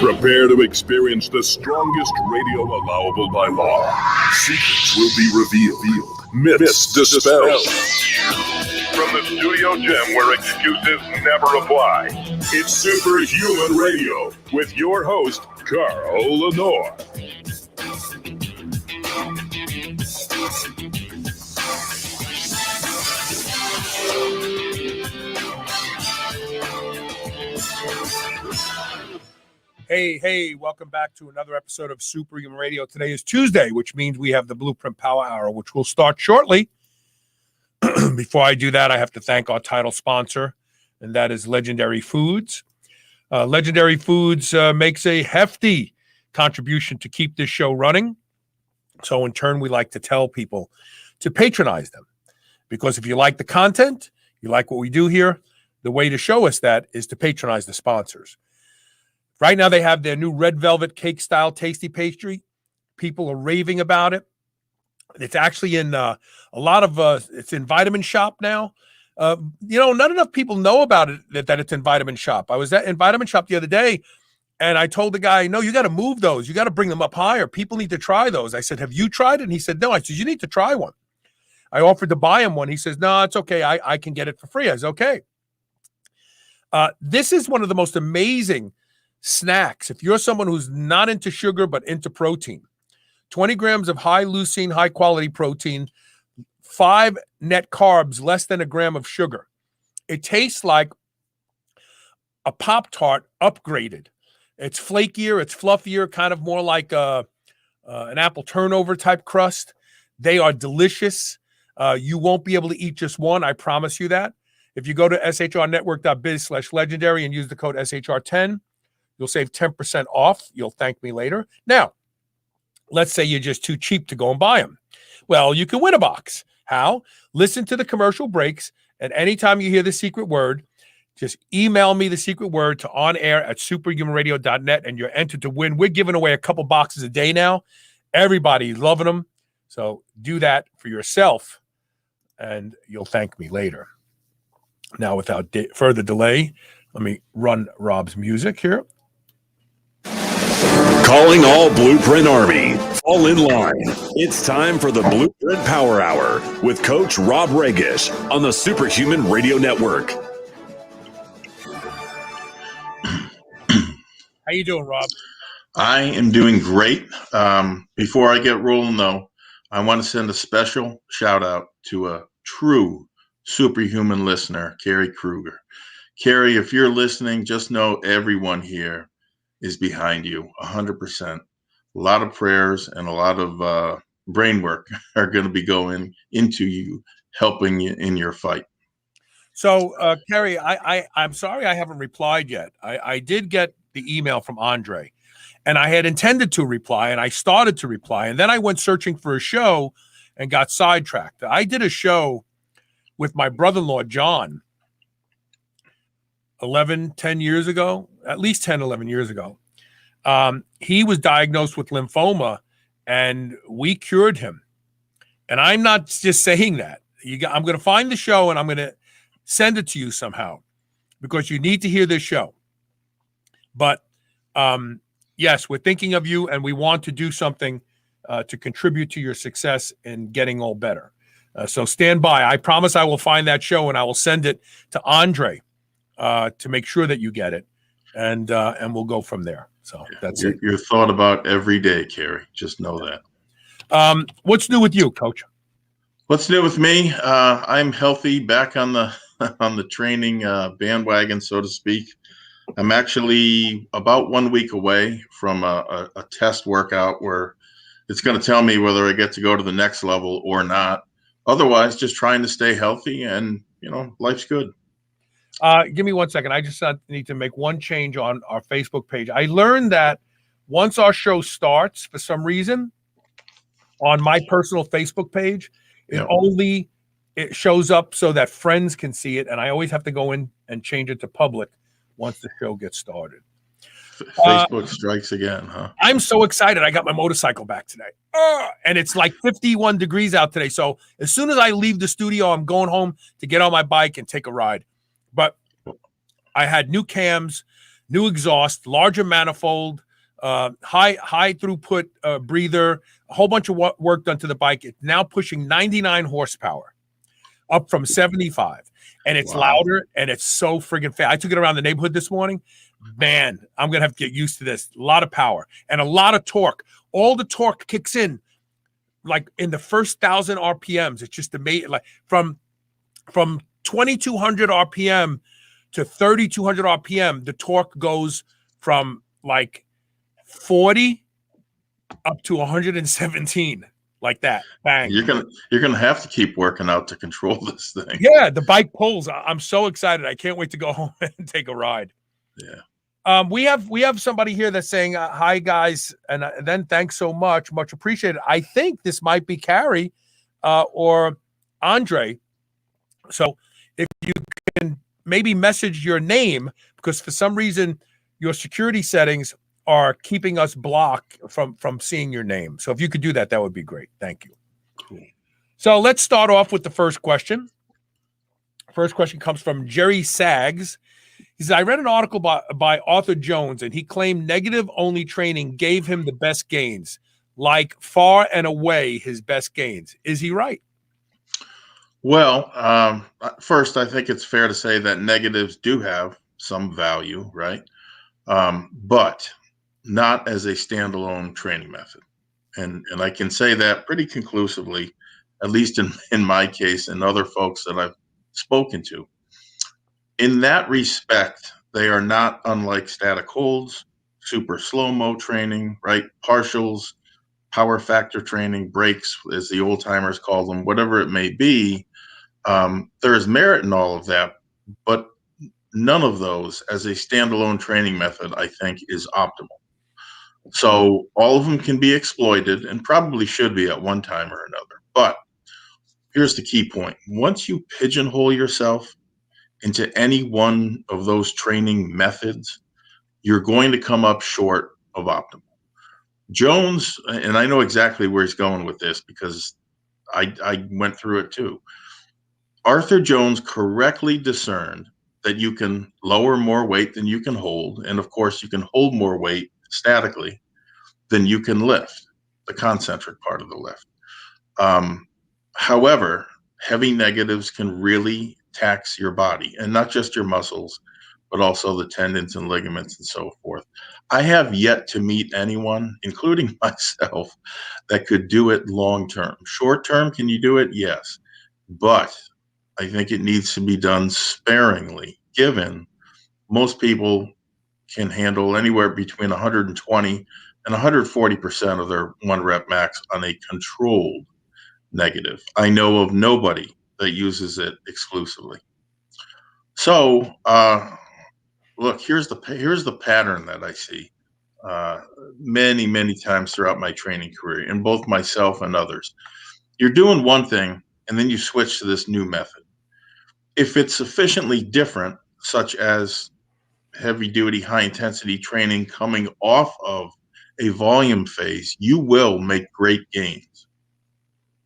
Prepare to experience the strongest radio allowable by law. Secrets will be revealed. Myths dispelled. From the studio gym where excuses never apply, it's Superhuman Radio with your host, Carl Lenore. Hey, welcome back to another episode of Superhuman Radio. Today is Tuesday, which means we have the BluePrint Power Hour, which will start shortly. Before I do that, I have to thank our title sponsor, and that is Legendary Foods. Legendary Foods makes a hefty contribution to keep this show running. So in turn, we like to tell people to patronize them. Because if you like the content, you like what we do here, the way to show us that is to patronize the sponsors. Right now, they have their new red velvet cake-style tasty pastry. People are raving about it. It's actually in a lot of it's in Vitamin Shop now. Not enough people know about it that it's in Vitamin Shop. I was in Vitamin Shop the other day, and I told the guy, no, you got to move those. You got to bring them up higher. People need to try those. I said, have you tried it? And he said, no. I said, you need to try one. I offered to buy him one. He says, no, it's okay. I can get it for free. I said, okay. This is one of the most amazing snacks. If you're someone who's not into sugar but into protein, 20 grams of high leucine, high quality protein, 5 net carbs, less than a gram of sugar. It tastes like a Pop-Tart upgraded. It's flakier, it's fluffier, kind of more like an apple turnover type crust. They are delicious. You won't be able to eat just one. I promise you that. If you go to shrnetwork.biz/legendary and use the code SHR10, you'll save 10% off. You'll thank me later. Now, let's say you're just too cheap to go and buy them. Well, you can win a box. How? Listen to the commercial breaks, and anytime you hear the secret word, just email me the secret word to onair@superhumanradio.net, and you're entered to win. We're giving away a couple boxes a day now. Everybody's loving them. So do that for yourself, and you'll thank me later. Now, without further delay, let me run Rob's music here. Calling all BluePrint Army. Fall in line. It's time for the BluePrint Power Hour with Coach Rob Regish on the Superhuman Radio Network. How you doing, Rob? I am doing great. Before I get rolling, though, I want to send a special shout out to a true superhuman listener, Carrie Kruger. Carrie, if you're listening, just know everyone here is behind you 100%. A lot of prayers and a lot of brain work are going to be going into you, helping you in your fight. So, Carrie, I'm sorry I haven't replied yet. I did get the email from Andre, and I had intended to reply, and I started to reply, and then I went searching for a show and got sidetracked. I did a show with my brother-in-law, John, 10 years ago, at least 10, 11 years ago. He was diagnosed with lymphoma, and we cured him. And I'm not just saying that. I'm going to find the show, and I'm going to send it to you somehow, because you need to hear this show. But yes, we're thinking of you, and we want to do something to contribute to your success in getting all better. So stand by. I promise I will find that show, and I will send it to Andre to make sure that you get it, and we'll go from there. So that's it. You're thought about every day, Carrie. Just know that. What's new with you, Coach? What's new with me? I'm healthy, back on the on the training bandwagon, so to speak. I'm actually about 1 week away from a test workout where it's going to tell me whether I get to go to the next level or not. Otherwise, just trying to stay healthy, and life's good. Give me 1 second. I just need to make one change on our Facebook page. I learned that once our show starts, for some reason, on my personal Facebook page, it shows up so that friends can see it, and I always have to go in and change it to public once the show gets started. Facebook strikes again, huh? I'm so excited. I got my motorcycle back today. And it's like 51 degrees out today. So as soon as I leave the studio, I'm going home to get on my bike and take a ride. But I had new cams, new exhaust, larger manifold, high throughput breather, a whole bunch of work done to the bike. It's now pushing 99 horsepower, up from 75. And it's louder, and it's so friggin' fast. I took it around the neighborhood this morning. Man, I'm going to have to get used to this. A lot of power and a lot of torque. All the torque kicks in like in the first 1,000 RPMs. It's just amazing. Like from 2,200 RPM to 3,200 RPM, the torque goes from like 40 up to 117, like that. Bang. You're gonna have to keep working out to control this thing. Yeah, the bike pulls. I'm so excited. I can't wait to go home and take a ride. Yeah. We have somebody here that's saying, hi, guys, and then thanks so much. Much appreciated. I think this might be Carrie or Andre. So if you can maybe message your name, because for some reason your security settings are keeping us blocked from seeing your name. So if you could do that, that would be great. Thank you. Cool. So let's start off with the first question. First question comes from Jerry Sags. He says, I read an article by Arthur Jones, and he claimed negative-only training gave him the best gains, like far and away his best gains. Is he right? Well, first, I think it's fair to say that negatives do have some value, right? But not as a standalone training method. And I can say that pretty conclusively, at least in my case and other folks that I've spoken to. In that respect, they are not unlike static holds, super slow-mo training, right? Partials, power factor training, breaks, as the old timers call them, whatever it may be. There is merit in all of that, but none of those as a standalone training method, I think, is optimal. So all of them can be exploited and probably should be at one time or another. But here's the key point. Once you pigeonhole yourself into any one of those training methods, you're going to come up short of optimal. Jones, and I know exactly where he's going with this because I went through it too. Arthur Jones correctly discerned that you can lower more weight than you can hold. And of course, you can hold more weight statically than you can lift, the concentric part of the lift. However, heavy negatives can really tax your body, and not just your muscles, but also the tendons and ligaments and so forth. I have yet to meet anyone, including myself, that could do it long term. Short term, can you do it? Yes. But I think it needs to be done sparingly, given most people can handle anywhere between 120 and 140% of their 1 rep max on a controlled negative. I know of nobody that uses it exclusively. So, look, here's the pattern that I see many times throughout my training career, in both myself and others. You're doing one thing, and then you switch to this new method. If it's sufficiently different, such as heavy-duty, high-intensity training coming off of a volume phase, you will make great gains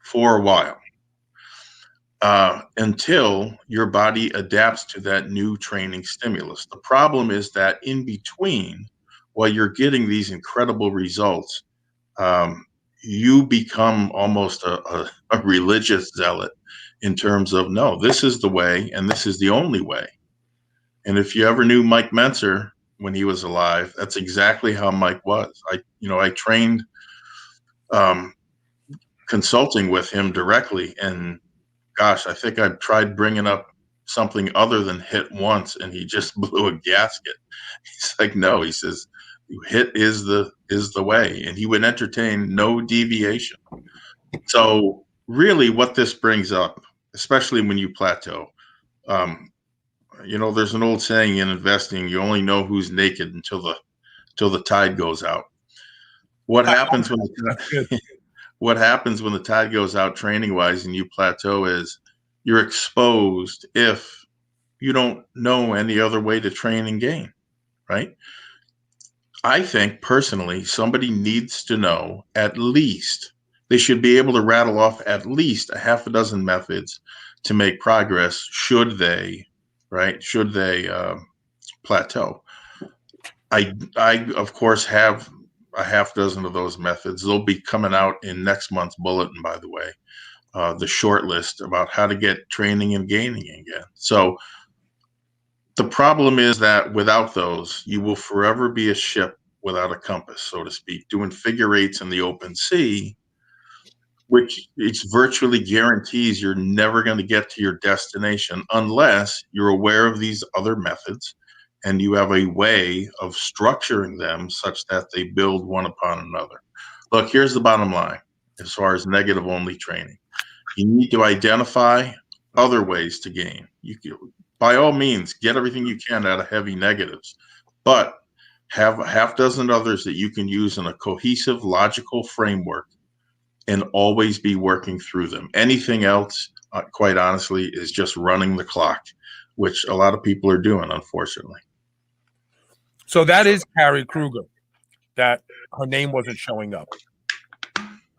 for a while. Until your body adapts to that new training stimulus. The problem is that in between, while you're getting these incredible results, you become almost a religious zealot in terms of, no, this is the way and this is the only way. And if you ever knew Mike Mentzer when he was alive, that's exactly how Mike was. I trained consulting with him directly, and gosh, I think I tried bringing up something other than hit once, and he just blew a gasket. He's like, no, he says, hit is the way, and he would entertain no deviation. So really what this brings up, especially when you plateau, there's an old saying in investing, you only know who's naked until the tide goes out. What happens when the tide goes out training wise and you plateau is you're exposed if you don't know any other way to train and gain, right? I think personally, somebody needs to know at least, they should be able to rattle off at least a half a dozen methods to make progress should they plateau. I of course have a half dozen of those methods. They'll be coming out in next month's bulletin, by the way, the short list about how to get training and gaining again. So the problem is that without those, you will forever be a ship without a compass, so to speak, doing figure eights in the open sea, which it's virtually guarantees you're never going to get to your destination unless you're aware of these other methods and you have a way of structuring them such that they build one upon another. Look, here's the bottom line as far as negative only training. You need to identify other ways to gain. You can, by all means, get everything you can out of heavy negatives, but have a half dozen others that you can use in a cohesive, logical framework and always be working through them. Anything else, quite honestly, is just running the clock, which a lot of people are doing, unfortunately. So that is Carrie Kruger, that her name wasn't showing up.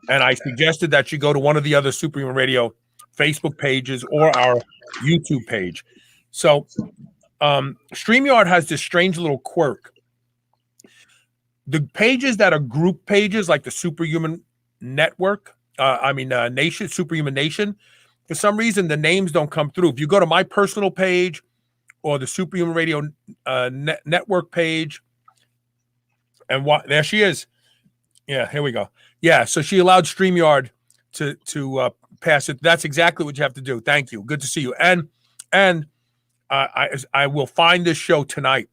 And I suggested that she go to one of the other Superhuman Radio Facebook pages or our YouTube page. So StreamYard has this strange little quirk. The pages that are group pages, like the Superhuman Network, Nation, Superhuman Nation, for some reason the names don't come through. If you go to my personal page or the Superhuman Radio Network page, and there she is. Yeah, here we go. Yeah, so she allowed StreamYard to pass it. That's exactly what you have to do. Thank you. Good to see you. And I will find this show tonight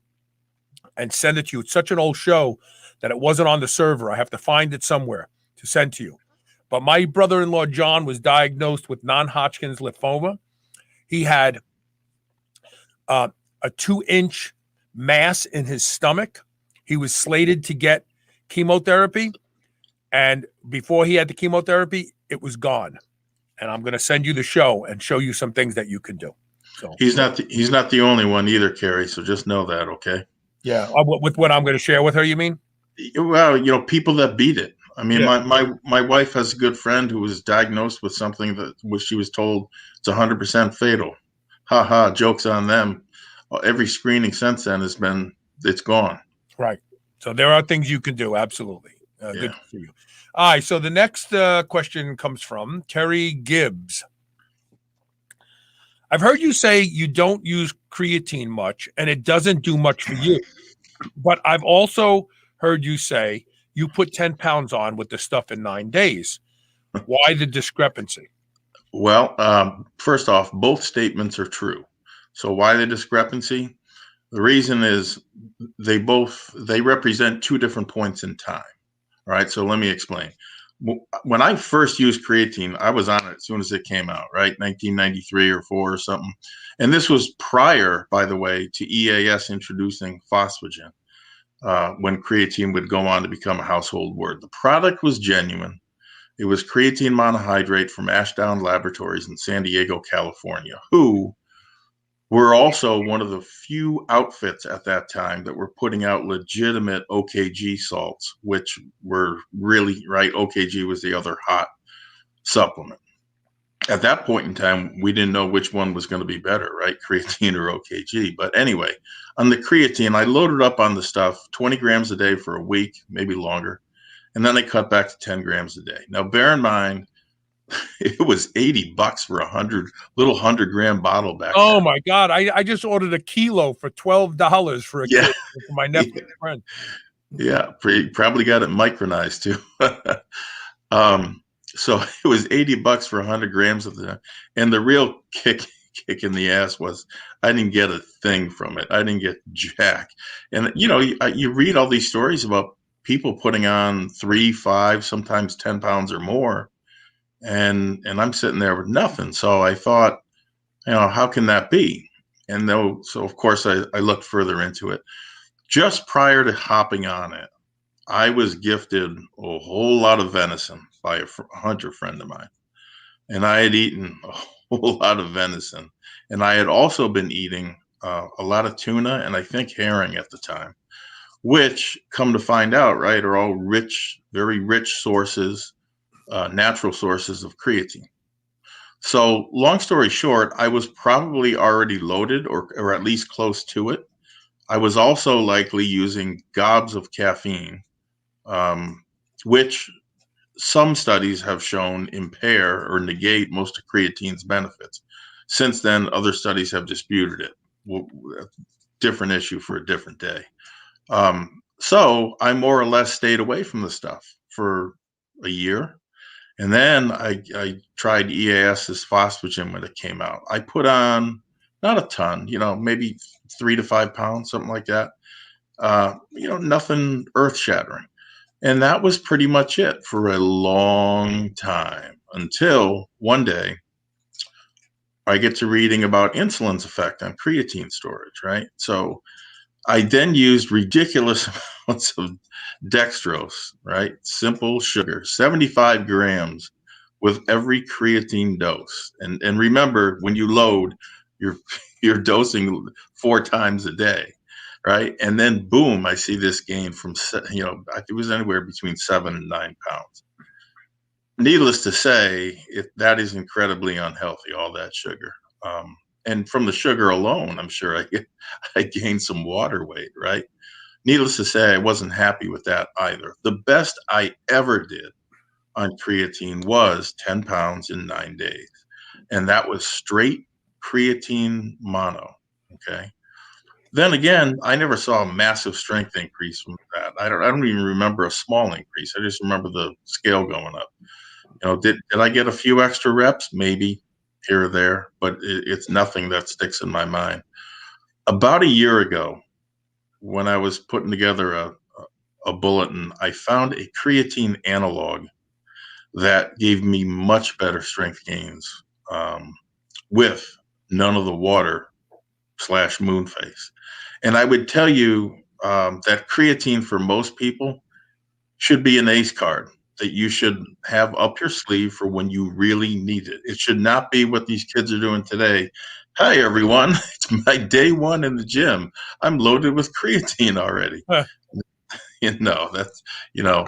and send it to you. It's such an old show that it wasn't on the server. I have to find it somewhere to send to you. But my brother-in-law, John, was diagnosed with non-Hodgkin's lymphoma. He had a 2-inch mass in his stomach. He was slated to get chemotherapy. And before he had the chemotherapy, it was gone. And I'm going to send you the show and show you some things that you can do. So he's not the only one either, Carrie. So just know that, okay? Yeah. With what I'm going to share with her, you mean? Well, people that beat it. I mean, yeah. My wife has a good friend who was diagnosed with something that she was told it's 100% fatal. Ha ha, joke's on them. Every screening since then it's gone. Right. So there are things you can do. Absolutely. Good to see you. All right. So the next question comes from Terry Gibbs. I've heard you say you don't use creatine much and it doesn't do much for you. But I've also heard you say you put 10 pounds on with the stuff in 9 days. Why the discrepancy? Well, first off, both statements are true. So why the discrepancy? The reason is they represent two different points in time. All right. So let me explain. When I first used creatine, I was on it as soon as it came out, right? 1993 or 4 or something. And this was prior, by the way, to EAS introducing phosphagen, when creatine would go on to become a household word. The product was genuine. It was creatine monohydrate from Ashdown Laboratories in San Diego, California, who were also one of the few outfits at that time that were putting out legitimate OKG salts, which were really, right, OKG was the other hot supplement. At that point in time, we didn't know which one was going to be better, right, creatine or OKG. But anyway, on the creatine, I loaded up on the stuff, 20 grams a day for a week, maybe longer. And then I cut back to 10 grams a day. Now, bear in mind, it was $80 for a 100-gram bottle back then. then. My God. I just ordered a kilo for $12 for a kilo for my Netflix friend. Yeah, probably got it micronized too. So it was $80 for 100 grams of the, and the real kick in the ass was I didn't get a thing from it. I didn't get jack. And you read all these stories about people putting on 3, 5, sometimes 10 pounds or more, and I'm sitting there with nothing. So I thought, how can that be? And so of course I looked further into it. Just prior to hopping on it, I was gifted a whole lot of venison by a hunter friend of mine, and I had eaten a whole lot of venison, and I had also been eating a lot of tuna and I think herring at the time, which, come to find out, right, are all rich, very rich sources, natural sources of creatine. So, long story short, I was probably already loaded, or at least close to it. I was also likely using gobs of caffeine, which some studies have shown impair or negate most of creatine's benefits. Since then, other studies have disputed it. Well, different issue for a different day. So I more or less stayed away from the stuff for a year. And then I tried EAS's phosphagen when it came out. I put on not a ton, maybe 3 to 5 pounds, something like that. Nothing earth shattering. And that was pretty much it for a long time, until one day I get to reading about insulin's effect on creatine storage, right? So I then used ridiculous amounts of dextrose, right? Simple sugar, 75 grams with every creatine dose. And remember, when you load, you're dosing 4 times a day, right? And then boom, I see this gain from, it was anywhere between 7 and 9 pounds. Needless to say, that is incredibly unhealthy, all that sugar. And from the sugar alone, I'm sure I gained some water weight, right? Needless to say, I wasn't happy with that either. The best I ever did on creatine was 10 pounds in 9 days. And that was straight creatine mono, okay? Then again, I never saw a massive strength increase from that. I don't even remember a small increase. I just remember the scale going up. Did I get a few extra reps? Maybe here or there, but it's nothing that sticks in my mind. About a year ago, when I was putting together a bulletin, I found a creatine analog that gave me much better strength gains, with none of the water / moon phase. And I would tell you that creatine for most people should be an ace card that you should have up your sleeve for when you really need it. It should not be what these kids are doing today. Hi, everyone. It's my day 1 in the gym. I'm loaded with creatine already. Huh. That's,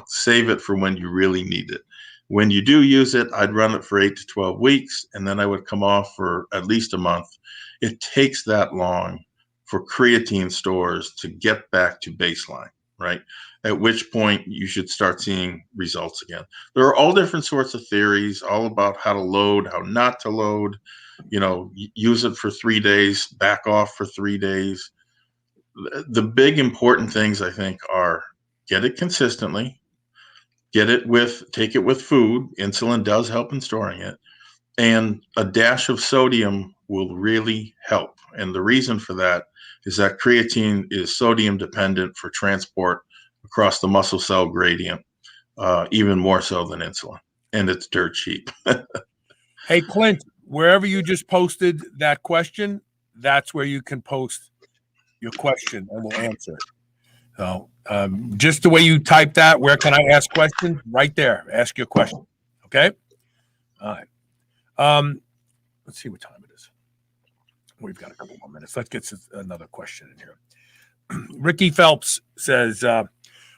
save it for when you really need it. When you do use it, I'd run it for 8 to 12 weeks, and then I would come off for at least a month. It takes that long for creatine stores to get back to baseline, right? At which point you should start seeing results again. There are all different sorts of theories, all about how to load, how not to load, use it for 3 days, back off for 3 days. The big important things, I think, are get it consistently, take it with food. Insulin does help in storing it, and a dash of sodium will really help. And the reason for that is that creatine is sodium dependent for transport across the muscle cell gradient, even more so than insulin, and it's dirt cheap. Hey, Clint, wherever you just posted that question, that's where you can post your question and we'll answer it. So just the way you type that, where can I ask questions? Right there. Ask your question. Okay? All right. Let's see what time it is. We've got a couple more minutes. Let's get another question in here. Ricky Phelps says,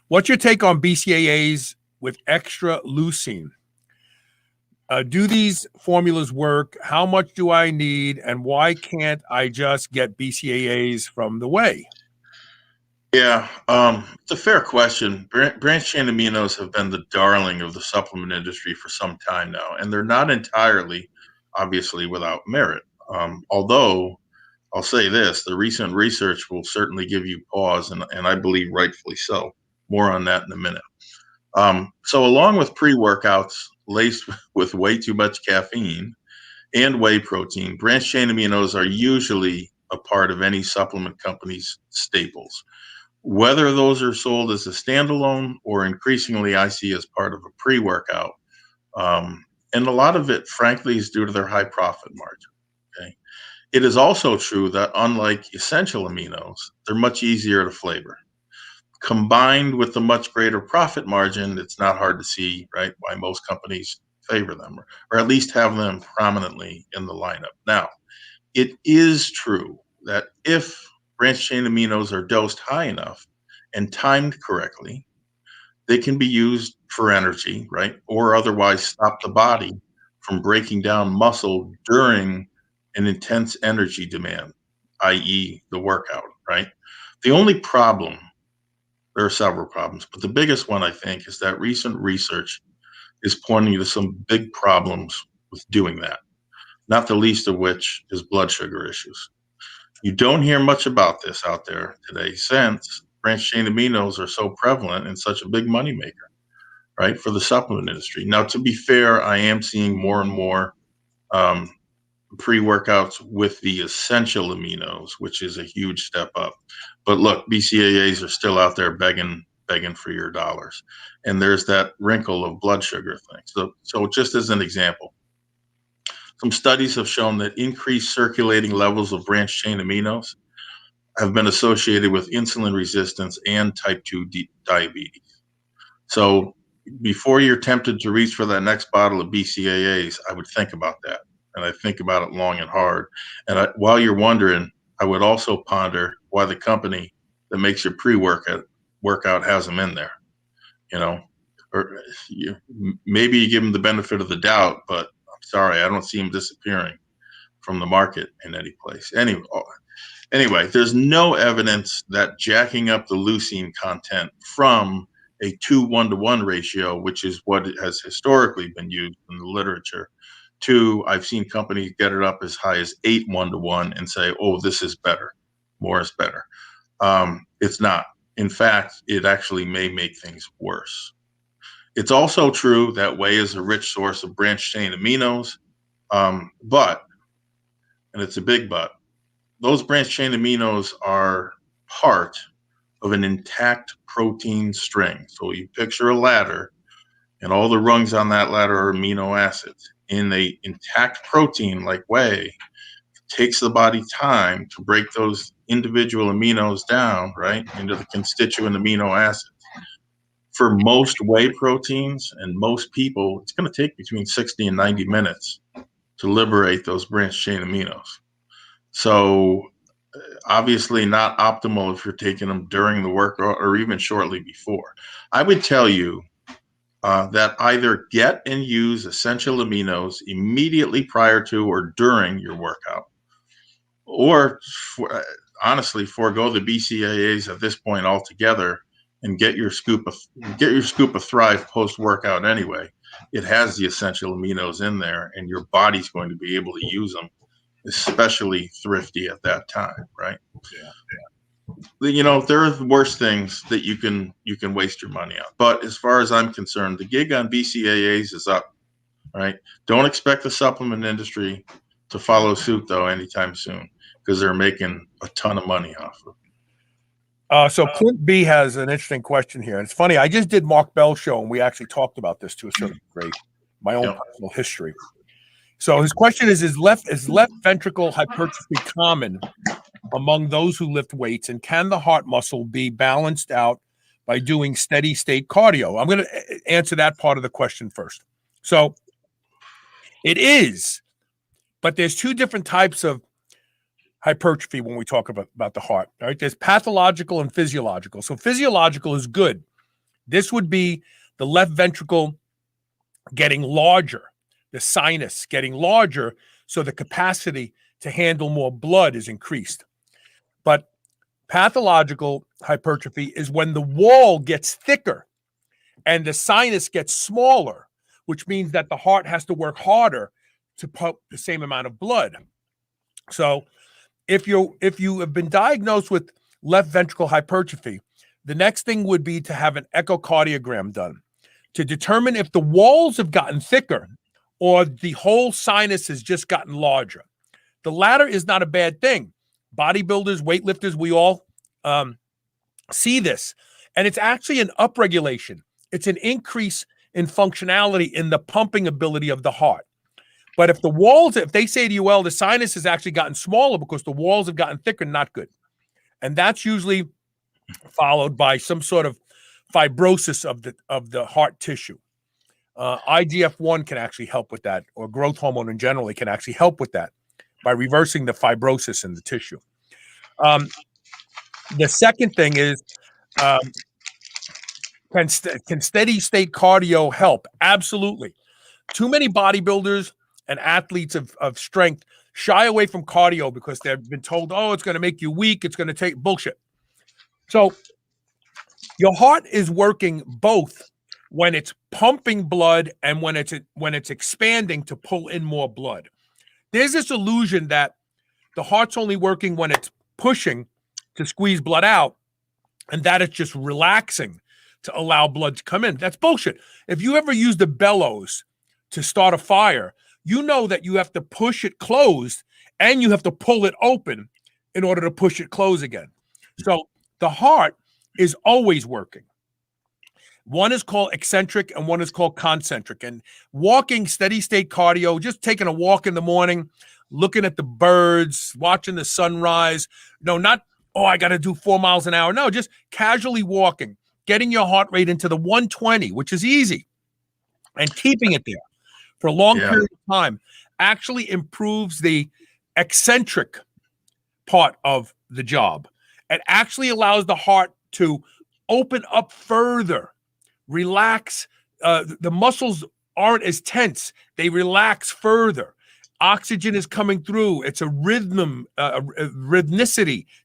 what's your take on BCAAs with extra leucine? Do these formulas work? How much do I need? And why can't I just get BCAAs from the whey? Yeah, it's a fair question. Branched chain aminos have been the darling of the supplement industry for some time now, and they're not entirely, obviously, without merit. Although, I'll say this, the recent research will certainly give you pause, and I believe rightfully so. More on that in a minute. So along with pre-workouts laced with way too much caffeine and whey protein, branched chain aminos are usually a part of any supplement company's staples. Whether those are sold as a standalone or increasingly I see as part of a pre-workout. And a lot of it, frankly, is due to their high profit margin. Okay. It is also true that unlike essential aminos, they're much easier to flavor. Combined with the much greater profit margin, it's not hard to see, right, why most companies favor them or at least have them prominently in the lineup. Now, it is true that if branched chain aminos are dosed high enough and timed correctly, they can be used for energy, right? Or otherwise stop the body from breaking down muscle during an intense energy demand, i.e., the workout, right? The only problem, there are several problems, but the biggest one I think is that recent research is pointing to some big problems with doing that, not the least of which is blood sugar issues. You don't hear much about this out there today since branched chain aminos are so prevalent and such a big moneymaker, right, for the supplement industry. Now, to be fair, I am seeing more and more um, pre-workouts with the essential aminos, which is a huge step up. But look, BCAAs are still out there begging for your dollars. And there's that wrinkle of blood sugar thing. So just as an example, some studies have shown that increased circulating levels of branched chain aminos have been associated with insulin resistance and type 2 diabetes. So before you're tempted to reach for that next bottle of BCAAs, I would think about that. And I think about it long and hard. And while you're wondering, I would also ponder why the company that makes your pre-workout has them in there, you know, or maybe you give them the benefit of the doubt, but I'm sorry, I don't see them disappearing from the market in any place. Anyway, there's no evidence that jacking up the leucine content from a 2:1 ratio, which is what has historically been used in the literature, to I've seen companies get it up as high as 8:1 and say, oh, this is better, more is better. It's not. In fact, it actually may make things worse. It's also true that whey is a rich source of branched chain aminos, but, and it's a big but, those branched chain aminos are part of an intact protein string. So you picture a ladder, and all the rungs on that ladder are amino acids. In a intact protein like whey, it takes the body time to break those individual aminos down, right, into the constituent amino acids. For most whey proteins and most people, it's going to take between 60 and 90 minutes to liberate those branched chain aminos. So obviously not optimal if you're taking them during the workout or even shortly before. I would tell you that either get and use essential aminos immediately prior to or during your workout, or honestly forego the BCAAs at this point altogether and get your scoop of Thrive post workout anyway. It has the essential aminos in there, and your body's going to be able to use them, especially thrifty at that time, right? Yeah. You know, there are worse things that you can waste your money on. But as far as I'm concerned, the gig on BCAAs is up, right? Don't expect the supplement industry to follow suit, though, anytime soon, because they're making a ton of money off of it. So Clint B has an interesting question here. And it's funny, I just did Mark Bell's show, and we actually talked about this to a certain degree, my own personal history. So his question is left ventricle hypertrophy common among those who lift weights, and can the heart muscle be balanced out by doing steady state cardio? I'm going to answer that part of the question first. So it is, but there's two different types of hypertrophy when we talk about the heart. All right, there's pathological and physiological. So physiological is good. This would be the left ventricle getting larger, the sinus getting larger, so the capacity to handle more blood is increased. But pathological hypertrophy is when the wall gets thicker and the sinus gets smaller, which means that the heart has to work harder to pump the same amount of blood. So if you have been diagnosed with left ventricle hypertrophy, the next thing would be to have an echocardiogram done. to determine if the walls have gotten thicker or the whole sinus has just gotten larger. The latter is not a bad thing. Bodybuilders, weightlifters, we all see this. And it's actually an upregulation. It's an increase in functionality in the pumping ability of the heart. But if the walls, if they say to you, well, the sinus has actually gotten smaller because the walls have gotten thicker, not good. And that's usually followed by some sort of fibrosis of the heart tissue. IGF-1 can actually help with that, or growth hormone in general can actually help with that by reversing the fibrosis in the tissue. The second thing is, can steady state cardio help? Absolutely. Too many bodybuilders and athletes of strength shy away from cardio because they've been told, oh, it's going to make you weak. It's going to take bullshit. So your heart is working both when it's pumping blood and when it's expanding to pull in more blood. There's this illusion that the heart's only working when it's pushing to squeeze blood out and that it's just relaxing to allow blood to come in. That's bullshit. If you ever use the bellows to start a fire, you know that you have to push it closed and you have to pull it open in order to push it closed again. So the heart is always working. One is called eccentric and one is called concentric. And walking, steady state cardio, just taking a walk in the morning, looking at the birds, watching the sunrise. No, not, oh, I got to do 4 miles an hour. No, just casually walking, getting your heart rate into the 120, which is easy, and keeping it there for a long period of time actually improves the eccentric part of the job. It actually allows the heart to open up further, relax. The muscles aren't as tense. They relax further. Oxygen is coming through. It's a rhythmicity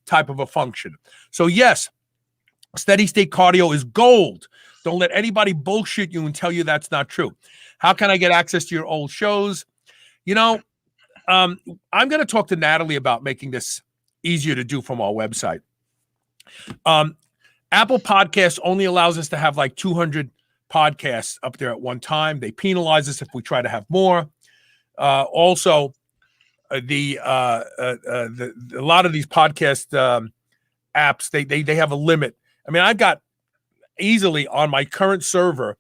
type of a function. So yes, steady state cardio is gold. Don't let anybody bullshit you and tell you that's not true. How can I get access to your old shows? You know, I'm going to talk to Natalie about making this easier to do from our website. Apple Podcasts only allows us to have like 200 podcasts up there at one time. They penalize us if we try to have more. Also, a lot of these podcast apps, they have a limit. I mean, I've got easily on my current server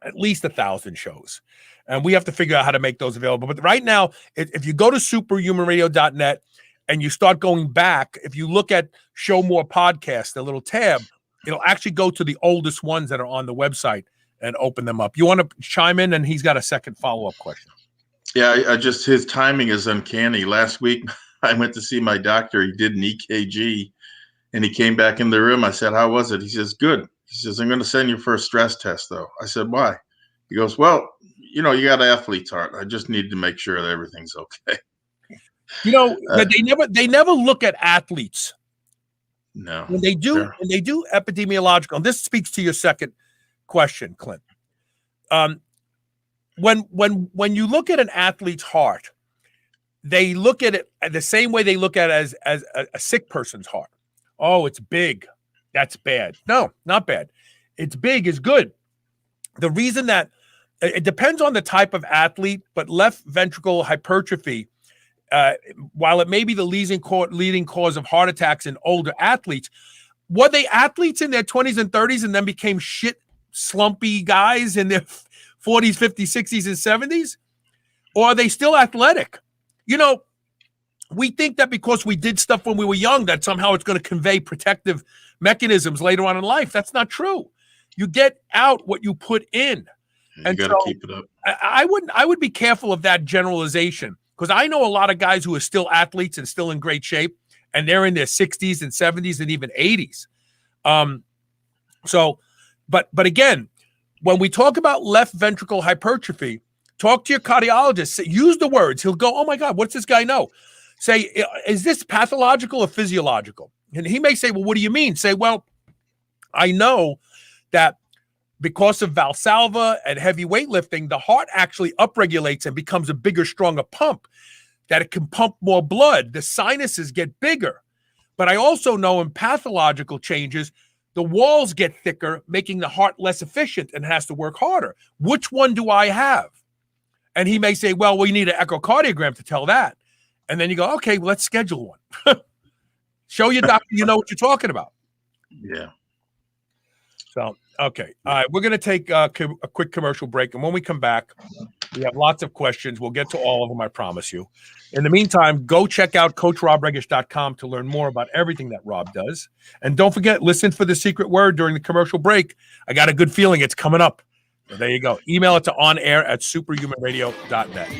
at least 1,000 shows, and we have to figure out how to make those available. But right now, if you go to superhumanradio.net and you start going back, if you look at Show More Podcasts, the little tab, it'll actually go to the oldest ones that are on the website and open them up. You want to chime in? And he's got a second follow-up question. Yeah, I just, his timing is uncanny. Last week, I went to see my doctor. He did an EKG, and he came back in the room. I said, how was it? He says, good. He says, I'm going to send you for a stress test, though. I said, why? He goes, well, you know, you got an athlete's heart. I just need to make sure that everything's okay. You know, they never look at athletes. No. When they do, sure. when they do epidemiological, and this speaks to your second question, Clint. When you look at an athlete's heart, they look at it the same way they look at it as a sick person's heart. Oh, it's big. That's bad. No, not bad. It's big is good. The reason that it depends on the type of athlete, but left ventricle hypertrophy, while it may be the leading cause of heart attacks in older athletes, were they athletes in their 20s and 30s and then became shit, slumpy guys in their 40s, 50s, 60s, and 70s? Or are they still athletic? You know, we think that because we did stuff when we were young, that somehow it's going to convey protective mechanisms later on in life. That's not true. You get out what you put in. You got to keep it up. I would be careful of that generalization, because I know a lot of guys who are still athletes and still in great shape, and they're in their 60s and 70s and even 80s. But again, when we talk about left ventricle hypertrophy, talk to your cardiologist. Use the words. He'll go, oh my God, what's this guy know? Say, is this pathological or physiological? And he may say, well, what do you mean? Say, well, I know that because of Valsalva and heavy weightlifting, the heart actually upregulates and becomes a bigger, stronger pump, that it can pump more blood. The sinuses get bigger. But I also know in pathological changes, the walls get thicker, making the heart less efficient and has to work harder. Which one do I have? And he may say, well, we need an echocardiogram to tell that. And then you go, okay, well, let's schedule one. Show your doctor you know what you're talking about. Yeah. So, okay. All right. We're going to take a quick commercial break. And when we come back, we have lots of questions. We'll get to all of them, I promise you. In the meantime, go check out CoachRobRegish.com to learn more about everything that Rob does. And don't forget, listen for the secret word during the commercial break. I got a good feeling it's coming up. So there you go. Email it to onair@superhumanradio.net.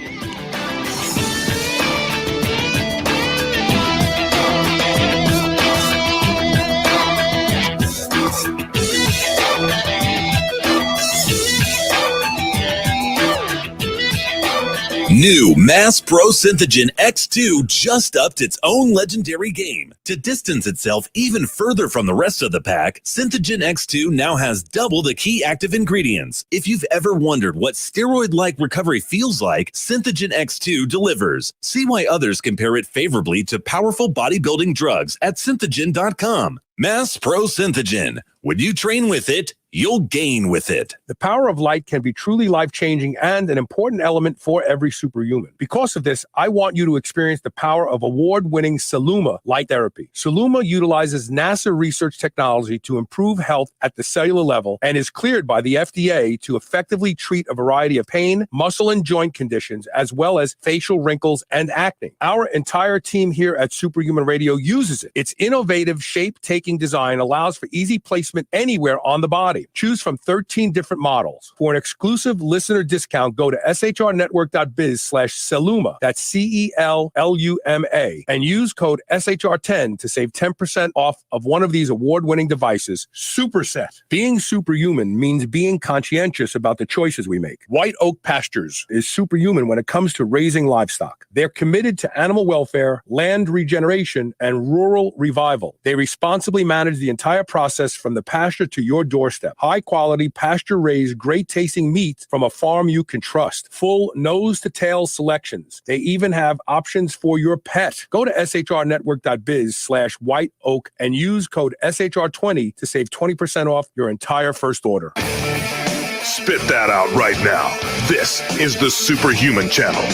New Mass Pro Synthogen X2 just upped its own legendary game. To distance itself even further from the rest of the pack, Synthogen X2 now has double the key active ingredients. If you've ever wondered what steroid-like recovery feels like, Synthogen X2 delivers. See why others compare it favorably to powerful bodybuilding drugs at synthogen.com. Mass Pro Synthogen. When you train with it, you'll gain with it. The power of light can be truly life-changing and an important element for every superhuman. Because of this, I want you to experience the power of award-winning Seluma light therapy. Seluma utilizes NASA research technology to improve health at the cellular level and is cleared by the FDA to effectively treat a variety of pain, muscle and joint conditions, as well as facial wrinkles and acne. Our entire team here at Superhuman Radio uses it. Its innovative shape-taking design allows for easy placement anywhere on the body. Choose from 13 different models. For an exclusive listener discount, go to shrnetwork.biz/Seluma. That's CELLUMA. And use code SHR10 to save 10% off of one of these award-winning devices. Superset. Being superhuman means being conscientious about the choices we make. White Oak Pastures is superhuman when it comes to raising livestock. They're committed to animal welfare, land regeneration, and rural revival. They responsibly manage the entire process from the pasture to your doorstep. High quality, pasture raised, great tasting meat from a farm you can trust. Full nose to tail selections. They even have options for your pet. Go to shrnetwork.biz/white oak and use code SHR20 to save 20% off your entire first order. Spit that out right now. This is the Superhuman Channel.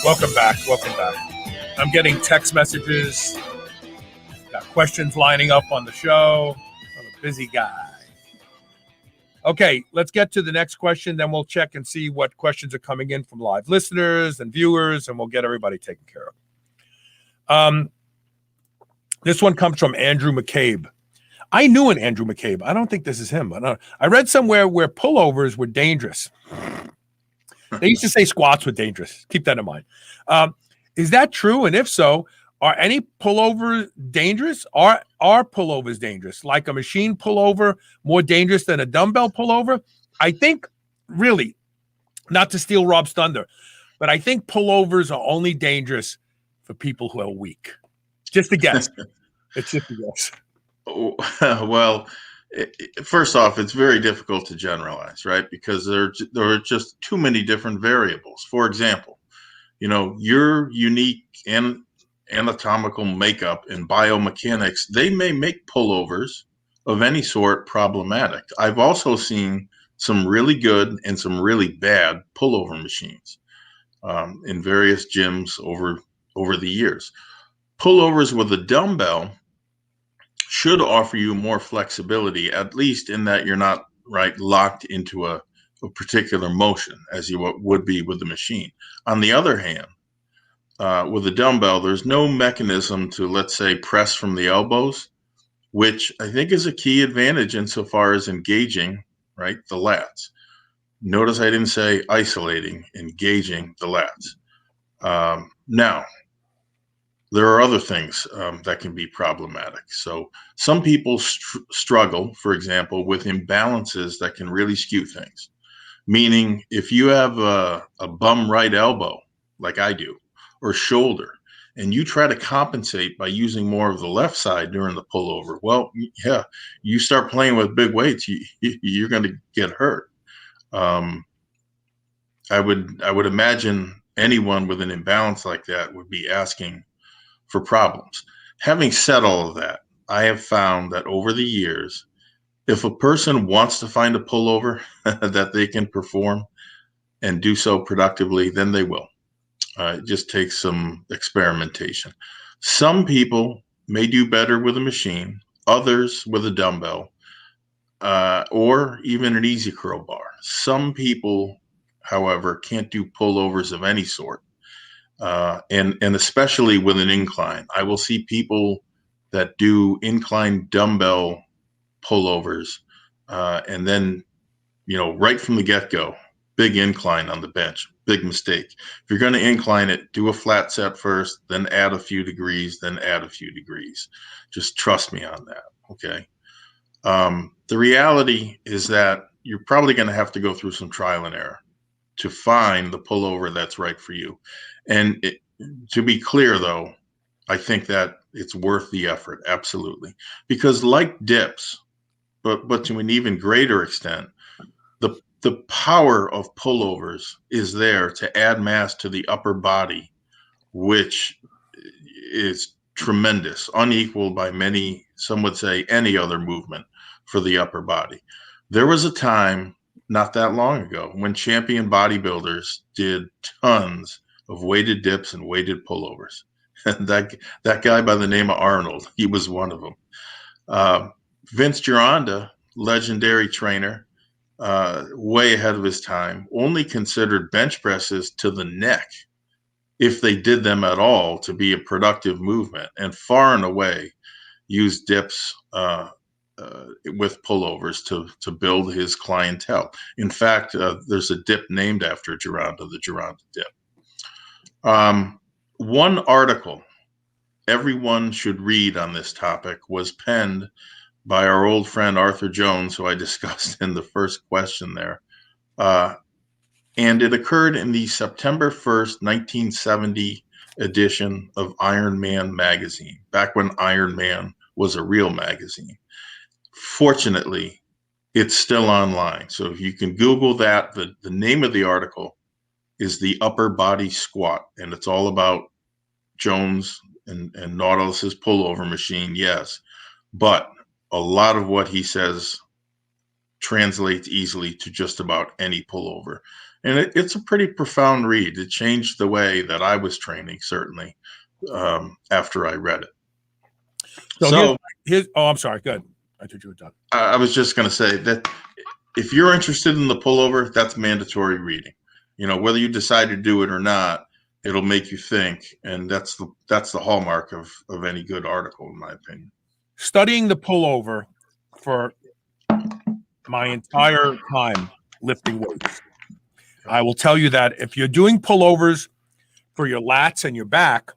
Welcome back. Welcome back. I'm getting text messages. Got questions lining up on the show. I'm a busy guy. Okay, let's get to the next question. Then we'll check and see what questions are coming in from live listeners and viewers, and we'll get everybody taken care of. This one comes from Andrew McCabe. I knew an Andrew McCabe. I don't think this is him. But I read somewhere where pullovers were dangerous. They used to say squats were dangerous. Keep that in mind. Is that true? And if so, are any pullovers dangerous? Are pullovers dangerous? Like a machine pullover more dangerous than a dumbbell pullover? I think, really, not to steal Rob's thunder, but I think pullovers are only dangerous for people who are weak. Just a guess. It's just a guess. Well, first off, it's very difficult to generalize, right? Because there are just too many different variables. For example, your unique and anatomical makeup and biomechanics, they may make pullovers of any sort problematic. I've also seen some really good and some really bad pullover machines in various gyms over the years. Pullovers with a dumbbell should offer you more flexibility, at least in that you're not locked into a particular motion as you would be with the machine. On the other hand, with a dumbbell, there's no mechanism to, let's say, press from the elbows, which I think is a key advantage insofar as engaging, the lats. Notice I didn't say isolating, engaging the lats. Now, there are other things that can be problematic. So some people struggle, for example, with imbalances that can really skew things. Meaning, if you have a bum right elbow, like I do, or shoulder, and you try to compensate by using more of the left side during the pullover, well, yeah, you start playing with big weights, you're going to get hurt. I would imagine anyone with an imbalance like that would be asking for problems. Having said all of that, I have found that over the years, if a person wants to find a pullover that they can perform and do so productively, then they will. It just takes some experimentation. Some people may do better with a machine, others with a dumbbell, or even an easy curl bar. Some people, however, can't do pullovers of any sort, and especially with an incline. I will see people that do incline dumbbell pullovers, and then, right from the get-go, big incline on the bench, big mistake. If you're going to incline it, do a flat set first, then add a few degrees, then add a few degrees. Just trust me on that, okay? The reality is that you're probably going to have to go through some trial and error to find the pullover that's right for you. And to be clear, though, I think that it's worth the effort, absolutely. Because like dips, but to an even greater extent, the power of pullovers is there to add mass to the upper body, which is tremendous, unequaled by many, some would say any other movement for the upper body. There was a time not that long ago when champion bodybuilders did tons of weighted dips and weighted pullovers. And that guy by the name of Arnold, he was one of them. Vince Gironda, legendary trainer, way ahead of his time, only considered bench presses to the neck, if they did them at all, to be a productive movement, and far and away used dips with pullovers to build his clientele. In fact, there's a dip named after Gironda, the Gironda dip. One article everyone should read on this topic was penned by our old friend Arthur Jones, who I discussed in the first question there. And it occurred in the September 1st, 1970 edition of Iron Man magazine, back when Iron Man was a real magazine. Fortunately, it's still online. So if you can Google that, the name of the article is The Upper Body Squat, and it's all about Jones and Nautilus's pullover machine, yes. But a lot of what he says translates easily to just about any pullover. And it's a pretty profound read. It changed the way that I was training, certainly, after I read it. So here's I'm sorry, good. I thought you were done. I was just going to say that if you're interested in the pullover, that's mandatory reading. Whether you decide to do it or not, it'll make you think. And that's the hallmark of any good article, in my opinion. Studying the pullover for my entire time lifting weights, I will tell you that if you're doing pullovers for your lats and your back,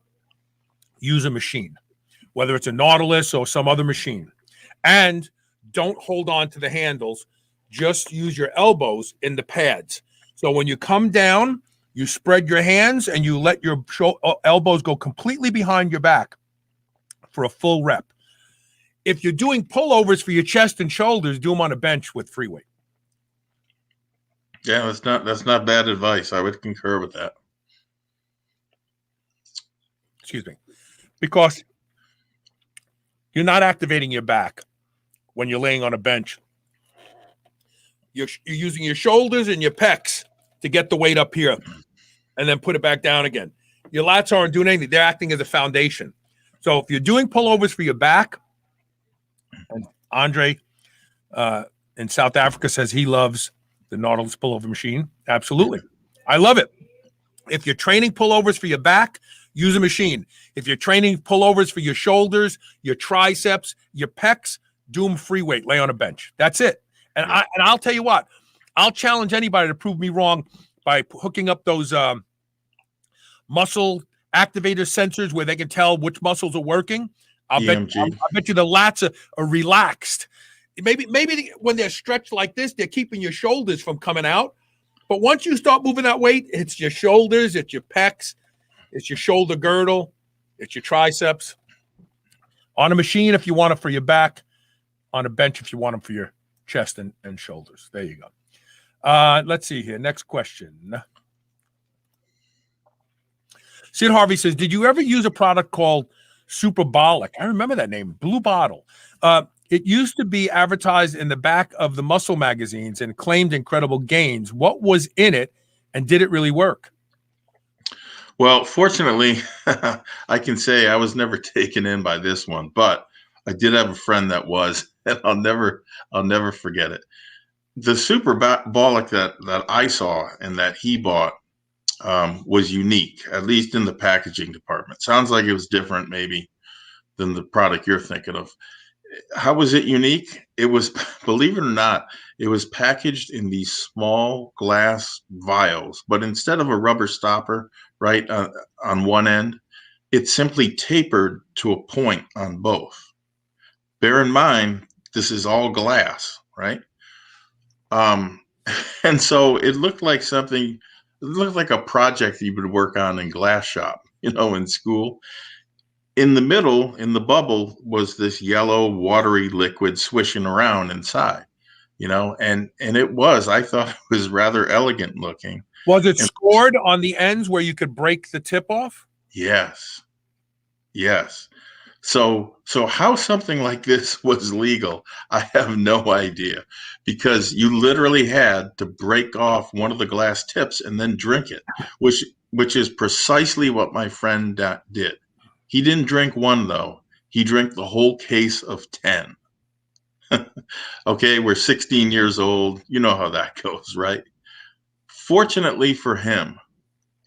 use a machine, whether it's a Nautilus or some other machine. And don't hold on to the handles. Just use your elbows in the pads. So when you come down, you spread your hands and you let your elbows go completely behind your back for a full rep. If you're doing pullovers for your chest and shoulders, do them on a bench with free weight. Yeah, that's not bad advice. I would concur with that. Excuse me. Because you're not activating your back when you're laying on a bench. You're using your shoulders and your pecs to get the weight up here and then put it back down again. Your lats aren't doing anything. They're acting as a foundation. So if you're doing pullovers for your back, and Andre in South Africa says he loves the Nautilus pullover machine. Absolutely. I love it. If you're training pullovers for your back, use a machine. If you're training pullovers for your shoulders, your triceps, your pecs, do them free weight, lay on a bench. That's it. And I'll tell you what, I'll challenge anybody to prove me wrong by hooking up those muscle activator sensors where they can tell which muscles are working. I'll bet you the lats are relaxed. Maybe when they're stretched like this, they're keeping your shoulders from coming out. But once you start moving that weight, it's your shoulders, it's your pecs, it's your shoulder girdle. It's your triceps. On a machine if you want it for your back. On a bench if you want them for your chest and shoulders. There you go. Let's see here. Next question. Sid Harvey says, did you ever use a product called Superbolic? I remember that name, Blue Bottle. It used to be advertised in the back of the muscle magazines and claimed incredible gains. What was in it, and did it really work? Well, fortunately, I can say I was never taken in by this one, but I did have a friend that was, and I'll never forget it. The Superbolic that I saw and that he bought was unique, at least in the packaging department. Sounds like it was different maybe than the product you're thinking of. How was it unique? It was, believe it or not, it was packaged in these small glass vials, but instead of a rubber stopper, right, on one end, it simply tapered to a point on both. Bear in mind, this is all glass, right? And so it looked like something, it looked like a project you would work on in glass shop, in school. In the middle, in the bubble, was this yellow, watery liquid swishing around inside, and I thought it was rather elegant looking. Was it scored on the ends where you could break the tip off? Yes. So how something like this was legal, I have no idea, because you literally had to break off one of the glass tips and then drink it, which is precisely what my friend did. He didn't drink one, though. He drank the whole case of 10. Okay, we're 16 years old. You know how that goes, right? Fortunately for him,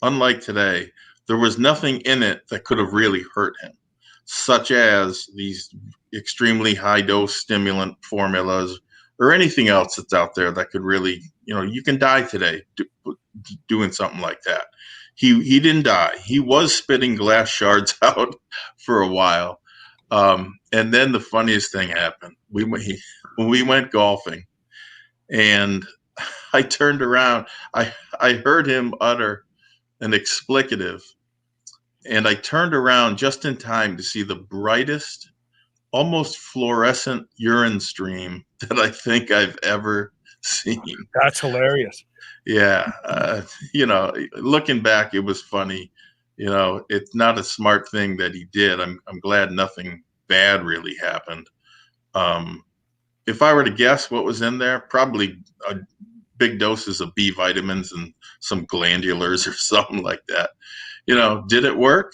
unlike today, there was nothing in it that could have really hurt him, such as these extremely high-dose stimulant formulas or anything else that's out there that could really, you can die today doing something like that. He didn't die. He was spitting glass shards out for a while. And then the funniest thing happened. We went golfing, and I turned around. I heard him utter an explicative, and I turned around just in time to see the brightest, almost fluorescent urine stream that I think I've ever seen. That's hilarious. Yeah. Looking back, it was funny. It's not a smart thing that he did. I'm glad nothing bad really happened. If I were to guess what was in there, probably big doses of B vitamins and some glandulars or something like that. Did it work?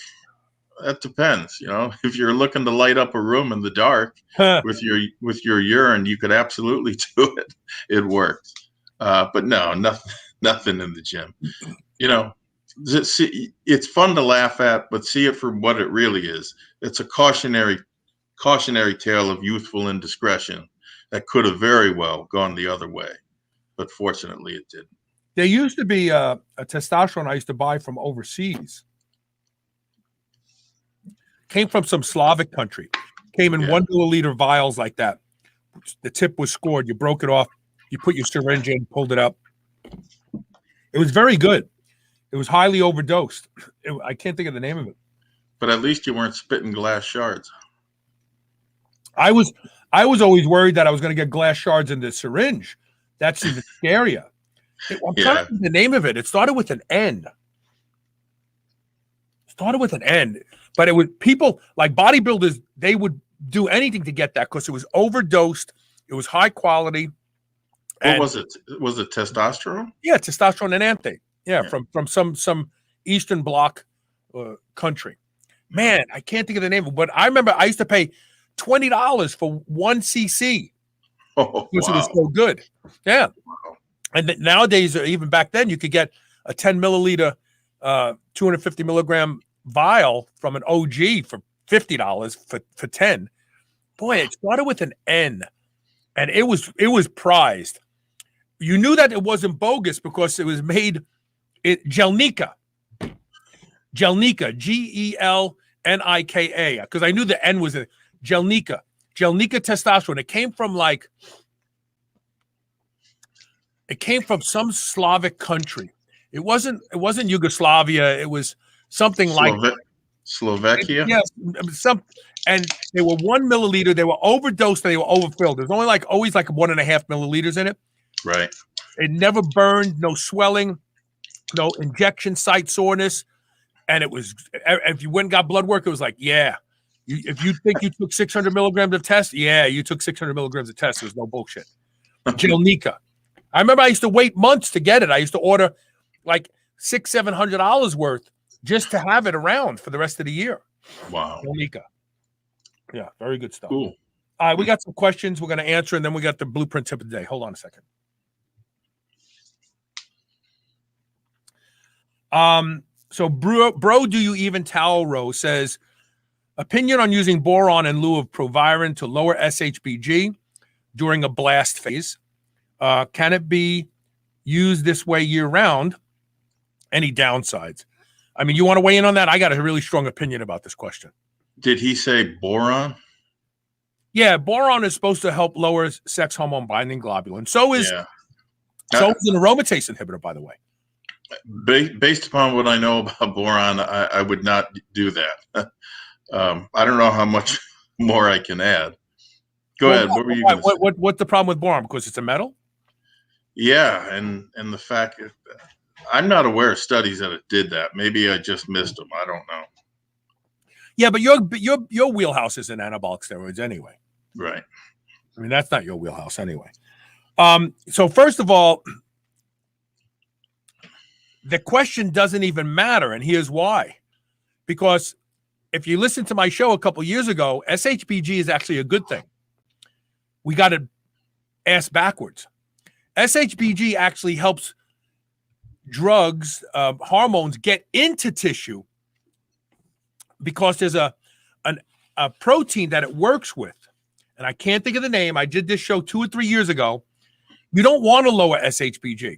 That depends. If you're looking to light up a room in the dark with your urine, you could absolutely do it. It worked. But no, nothing in the gym. It's fun to laugh at, but see it for what it really is. It's a cautionary tale of youthful indiscretion that could have very well gone the other way, but fortunately it didn't. There used to be a testosterone I used to buy from overseas. Came from some Slavic country. Came in 1 milliliter vials like that. The tip was scored. You broke it off. You put your syringe in, pulled it up. It was very good. It was highly overdosed. I can't think of the name of it. But at least you weren't spitting glass shards. I was always worried that I was going to get glass shards in the syringe. That's even scarier. I'm trying to think the name of it. It started with an N. But it was people like bodybuilders. They would do anything to get that because it was overdosed. It was high quality. What was it? Was it testosterone? Yeah, testosterone and anthe. Yeah, from some Eastern Bloc country. Man, I can't think of the name, but I remember I used to pay $20 for 1 cc. Oh, because wow. it was so good. Yeah. Wow. And nowadays, even back then, you could get a 10 milliliter, 250 milligram vial from an OG for $50 for 10. Boy, it started with an N, and it was prized. You knew that it wasn't bogus because it was made Gelnika, Gelnika because I knew the N was a Gelnika testosterone. It came from some Slavic country. It wasn't Yugoslavia. It was something like Slovakia? Yes, and they were 1 milliliter. They were overdosed. They were overfilled. There's only always 1.5 milliliters in it. Right. It never burned, no swelling, no injection site soreness. And it was, if you went and got blood work, it was if you think you took 600 milligrams of test, you took 600 milligrams of test. There was no bullshit. Gelnica. I remember I used to wait months to get it. I used to order $600-700 worth just to have it around for the rest of the year. Wow. Gelnica. Yeah, very good stuff. Cool. All right, we got some questions we're going to answer, and then we got the blueprint tip of the day. Hold on a second. So bro, do you even towel row says, opinion on using boron in lieu of proviron to lower SHBG during a blast phase. Can it be used this way year round? Any downsides? I mean, you want to weigh in on that? I got a really strong opinion about this question. Did he say boron? Yeah, boron is supposed to help lower sex hormone binding globulin. So is an aromatase inhibitor, by the way. Based upon what I know about boron, I would not do that. I don't know how much more I can add. Go ahead. What were you going to say? What's the problem with boron? Because it's a metal? Yeah, and the fact I'm not aware of studies that it did that. Maybe I just missed them. I don't know. Yeah, but your wheelhouse is in anabolic steroids anyway. Right. I mean, that's not your wheelhouse anyway. So first of all, the question doesn't even matter, and here's why. Because if you listen to my show a couple years ago, SHBG is actually a good thing. We got it ass backwards. SHBG actually helps drugs, hormones get into tissue because there's a protein that it works with. And I can't think of the name. I did this show 2 or 3 years ago. You don't want to lower SHBG.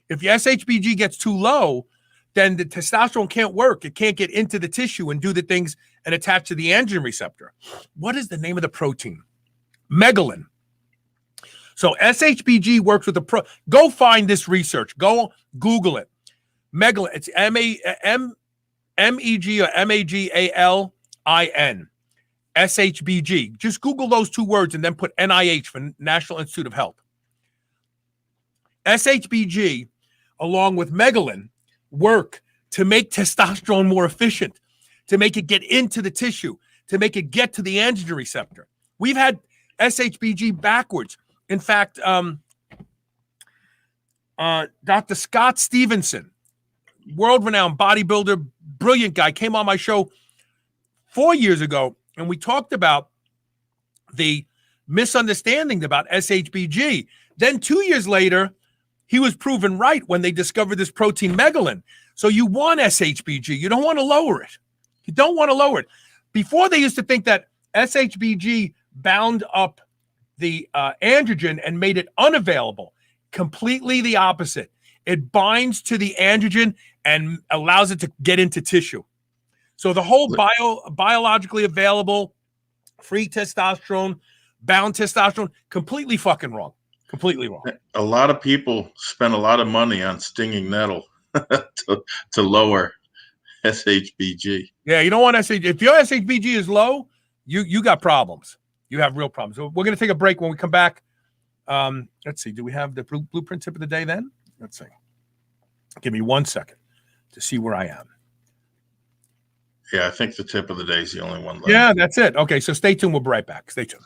If your SHBG gets too low, then the testosterone can't work. It can't get into the tissue and do the things and attach to the androgen receptor. What is the name of the protein? Megalin. So SHBG works with go find this research. Go Google it. Megalin. It's M-E-G or M-A-G-A-L-I-N. SHBG. Just Google those 2 words and then put NIH for National Institute of Health. SHBG, along with Megalin, work to make testosterone more efficient, to make it get into the tissue, to make it get to the androgen receptor. We've had SHBG backwards. In fact, Dr. Scott Stevenson, world-renowned bodybuilder, brilliant guy, came on my show 4 years ago, and we talked about the misunderstanding about SHBG. Then 2 years later, he was proven right when they discovered this protein Megalin. So you want SHBG. You don't want to lower it. You don't want to lower it. Before, they used to think that SHBG bound up the androgen and made it unavailable. Completely the opposite. It binds to the androgen and allows it to get into tissue. So the whole biologically available, free testosterone, bound testosterone, completely fucking wrong. Completely wrong. A lot of people spend a lot of money on stinging nettle to lower SHBG. Yeah, you don't want SHBG. If your SHBG is low, you got problems. You have real problems. So we're going to take a break. When we come back, let's see. Do we have the blueprint tip of the day then? Let's see. Give me 1 second to see where I am. Yeah, I think the tip of the day is the only one left. Yeah, that's it. Okay, so stay tuned. We'll be right back. Stay tuned.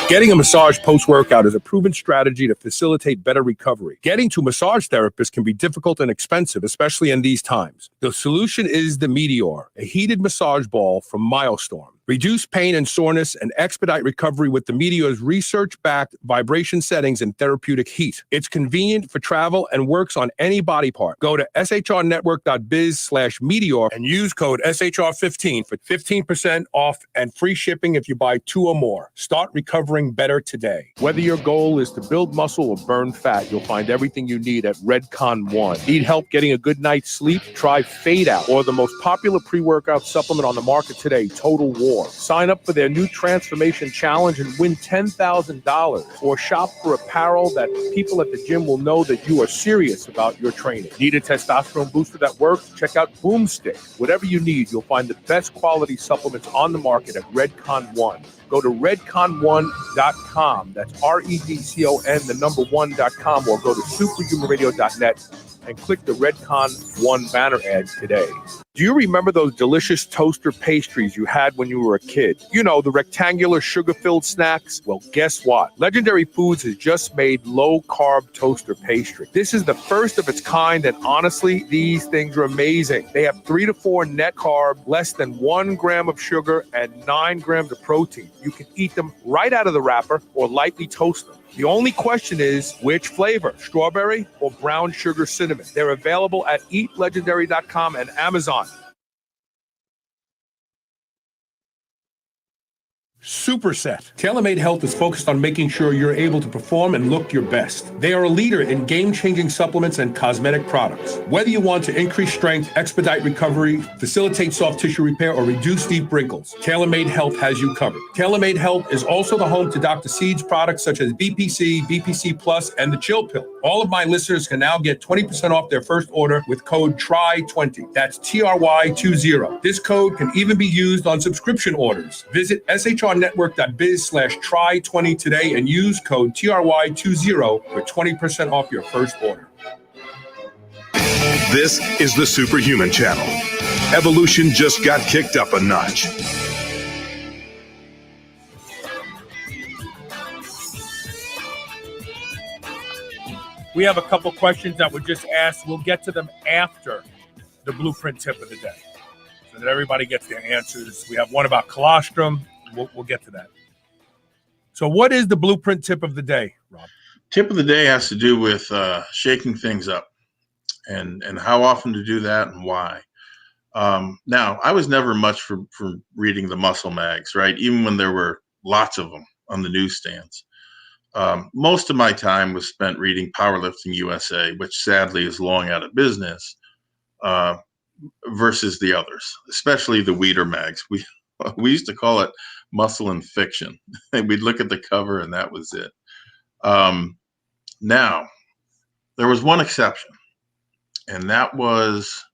Getting a massage post-workout is a proven strategy to facilitate better recovery. Getting to a massage therapist can be difficult and expensive, especially in these times. The solution is the Meteor, a heated massage ball from Milestorm. Reduce pain and soreness and expedite recovery with the Meteor's research-backed vibration settings and therapeutic heat. It's convenient for travel and works on any body part. Go to shrnetwork.biz/Meteor and use code SHR15 for 15% off and free shipping if you buy 2 or more. Start recovering better today. Whether your goal is to build muscle or burn fat, you'll find everything you need at Redcon One. Need help getting a good night's sleep? Try Fade Out, or the most popular pre-workout supplement on the market today, Total War. more. Sign up for their new Transformation Challenge and win $10,000. Or shop for apparel that people at the gym will know that you are serious about your training. Need a testosterone booster that works? Check out Boomstick. Whatever you need, you'll find the best quality supplements on the market at Redcon One. Go to redcon1.com. That's REDCON, the number 1.com, or go to superhumanradio.net and click the Redcon One banner ad today. Do you remember those delicious toaster pastries you had when you were a kid? You know, the rectangular sugar-filled snacks? Well, guess what? Legendary Foods has just made low-carb toaster pastry. This is the first of its kind, and honestly, these things are amazing. They have 3 to 4 net carb, less than 1 gram of sugar, and 9 grams of protein. You can eat them right out of the wrapper or lightly toast them. The only question is, which flavor, strawberry or brown sugar cinnamon? They're available at eatlegendary.com and Amazon. Superset. TaylorMade Health is focused on making sure you're able to perform and look your best. They are a leader in game-changing supplements and cosmetic products. Whether you want to increase strength, expedite recovery, facilitate soft tissue repair, or reduce deep wrinkles, TaylorMade Health has you covered. TaylorMade Health is also the home to Dr. Seed's products such as BPC, BPC Plus, and the Chill Pill. All of my listeners can now get 20% off their first order with code TRY20. That's TRY20. This code can even be used on subscription orders. Visit shrnetwork.biz/try20 today and use code TRY20 for 20% off your first order. This is the Superhuman Channel. Evolution just got kicked up a notch. We have a couple questions that were just asked. We'll get to them after the Blueprint tip of the day so that everybody gets their answers. We have one about colostrum. We'll get to that. So what is the Blueprint tip of the day, Rob? Tip of the day has to do with shaking things up and how often to do that and why. Now, I was never much for reading the muscle mags, right? Even when there were lots of them on the newsstands. Most of my time was spent reading Powerlifting USA, which sadly is long out of business, versus the others, especially the Weider mags. We used to call it Muscle and Fiction. We'd look at the cover and that was it. Now, there was one exception, and that was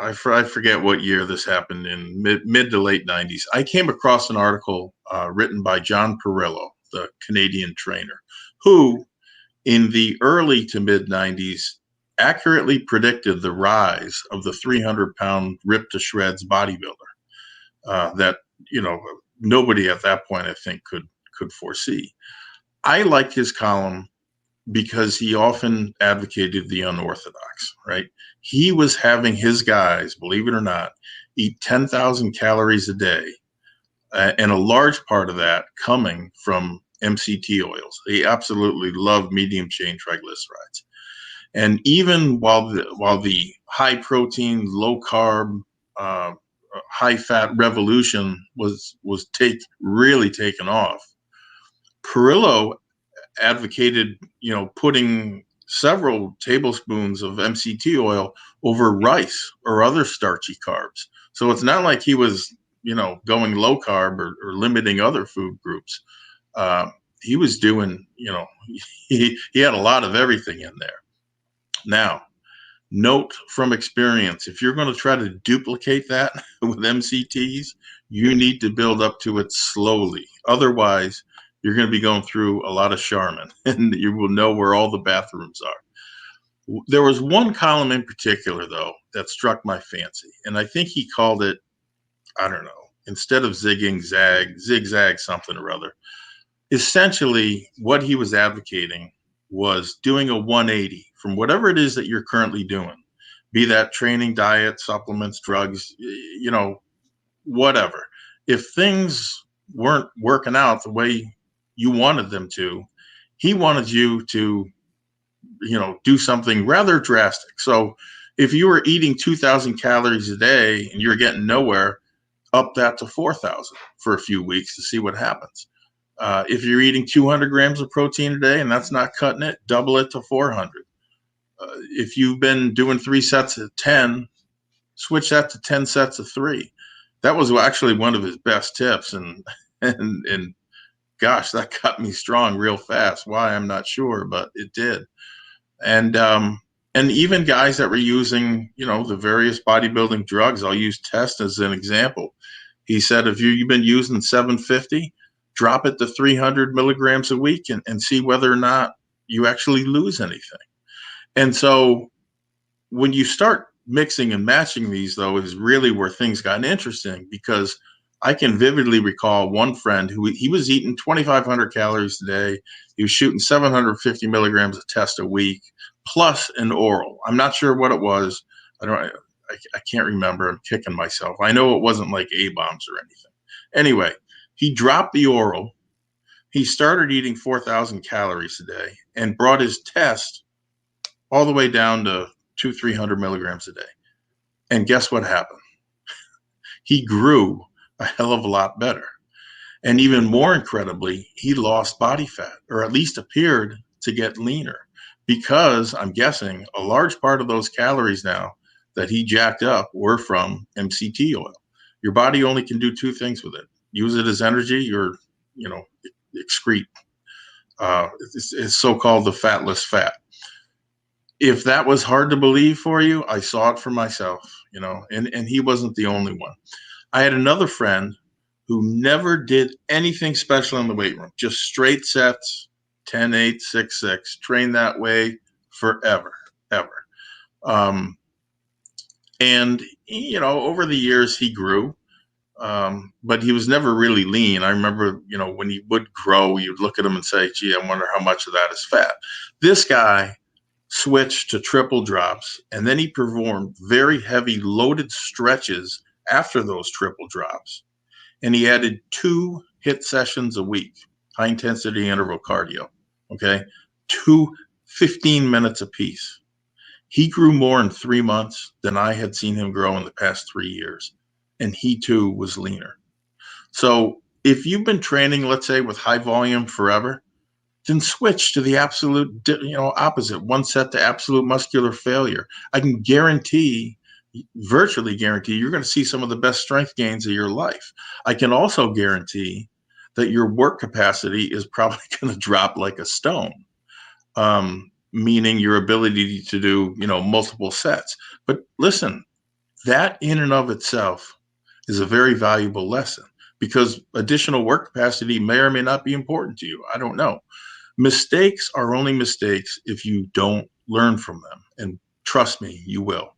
I forget what year this happened, in mid to late 90s. I came across an article written by John Perillo, the Canadian trainer, who in the early to mid 90s accurately predicted the rise of the 300-pound ripped to shreds bodybuilder that, you know, nobody at that point I think could foresee. I liked his column because he often advocated the unorthodox, right? He was having his guys, believe it or not, eat 10,000 calories a day, and a large part of that coming from MCT oils. They absolutely love medium chain triglycerides. And even while the high protein, low carb, high fat revolution was really taken off, Perillo advocated, you know, putting several tablespoons of MCT oil over rice or other starchy carbs. So it's not like he was, you know, going low carb or limiting other food groups. He was doing, you know, he had a lot of everything in there. Now, note from experience, if you're going to try to duplicate that with MCTs, you need to build up to it slowly. Otherwise, you're going to be going through a lot of Charmin, and you will know where all the bathrooms are. There was one column in particular, though, that struck my fancy, and I think he called it, I don't know, instead of zigzag something or other. Essentially, what he was advocating was doing a 180 from whatever it is that you're currently doing, be that training, diet, supplements, drugs, you know, whatever. If things weren't working out the way you wanted them to, he wanted you to, you know, do something rather drastic. So if you were eating 2,000 calories a day and you're getting nowhere, up that to 4,000 for a few weeks to see what happens. If you're eating 200 grams of protein a day and that's not cutting it, double it to 400. If you've been doing 3 sets of 10, switch that to 10 sets of 3. that was actually one of his best tips. And gosh, that cut me strong real fast. Why, I'm not sure, but it did. And even guys that were using, the various bodybuilding drugs, I'll use Test as an example. He said, if you've been using 750, drop it to 300 milligrams a week and see whether or not you actually lose anything. And so when you start mixing and matching these, though, is really where things got interesting, because I can vividly recall one friend who he was eating 2,500 calories a day. He was shooting 750 milligrams of Test a week, plus an oral. I'm not sure what it was. I can't remember. I'm kicking myself. I know it wasn't like A-bombs or anything. Anyway, he dropped the oral. He started eating 4,000 calories a day and brought his Test all the way down to 200-300 milligrams a day. And guess what happened? He grew a hell of a lot better. And even more incredibly, he lost body fat, or at least appeared to get leaner, because I'm guessing a large part of those calories now that he jacked up were from MCT oil. Your body only can do two things with it: use it as energy, or excrete. It's so-called the fatless fat. If that was hard to believe for you, I saw it for myself, and he wasn't the only one. I had another friend who never did anything special in the weight room, just straight sets, 10, 8, 6, 6, trained that way forever, ever. And, over the years he grew, but he was never really lean. I remember, when he would grow, you'd look at him and say, gee, I wonder how much of that is fat. This guy switched to triple drops, and then he performed very heavy loaded stretches after those triple drops. And he added 2 HIIT sessions a week, high intensity interval cardio. Okay. 2 15 minutes apiece. He grew more in 3 months than I had seen him grow in the past 3 years. And he too was leaner. So if you've been training, let's say, with high volume forever, then switch to the absolute, opposite. 1 set to absolute muscular failure. I can virtually guarantee, you're going to see some of the best strength gains of your life. I can also guarantee that your work capacity is probably going to drop like a stone, meaning your ability to do, multiple sets. But listen, that in and of itself is a very valuable lesson, because additional work capacity may or may not be important to you. I don't know. Mistakes are only mistakes if you don't learn from them. And trust me, you will.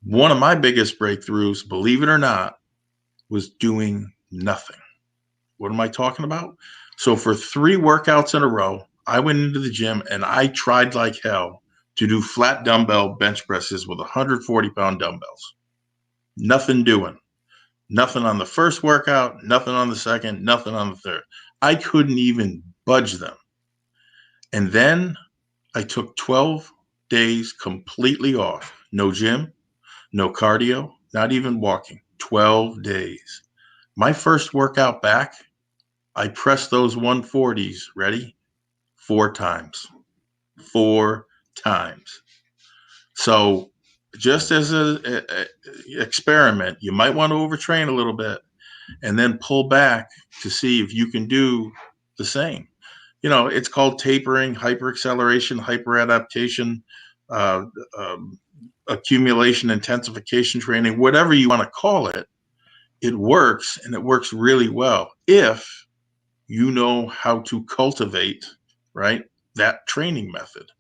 One of my biggest breakthroughs, believe it or not, was doing nothing. What am I talking about? So for 3 workouts in a row, I went into the gym and I tried like hell to do flat dumbbell bench presses with 140-pound dumbbells. Nothing doing. Nothing on the first workout, nothing on the second, nothing on the third. I couldn't even budge them. And then I took 12 days completely off. No gym, no cardio, not even walking. 12 days. My first workout back, I pressed those 140s, ready? 4 times. 4 times. So just as an experiment, you might want to overtrain a little bit and then pull back to see if you can do the same. It's called tapering, hyperacceleration, hyperadaptation, accumulation, intensification training, whatever you want to call it. It works, and it works really well if you know how to cultivate, right, that training method.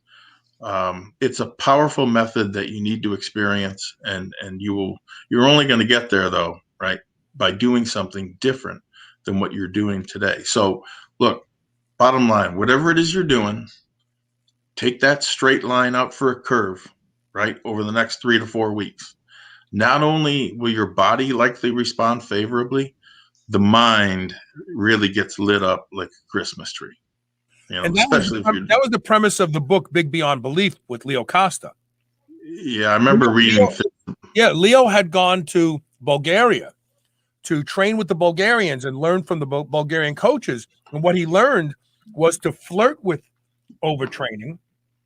It's a powerful method that you need to experience, and you're only going to get there, though, right, by doing something different than what you're doing today. So look, bottom line, whatever it is you're doing, take that straight line out for a curve, right, over the next 3 to 4 weeks. Not only will your body likely respond favorably, the mind really gets lit up like a Christmas tree. And that was the premise of the book Big Beyond Belief with Leo Costa. Yeah, I remember reading. Leo had gone to Bulgaria to train with the Bulgarians and learn from the Bulgarian coaches. And what he learned was to flirt with overtraining.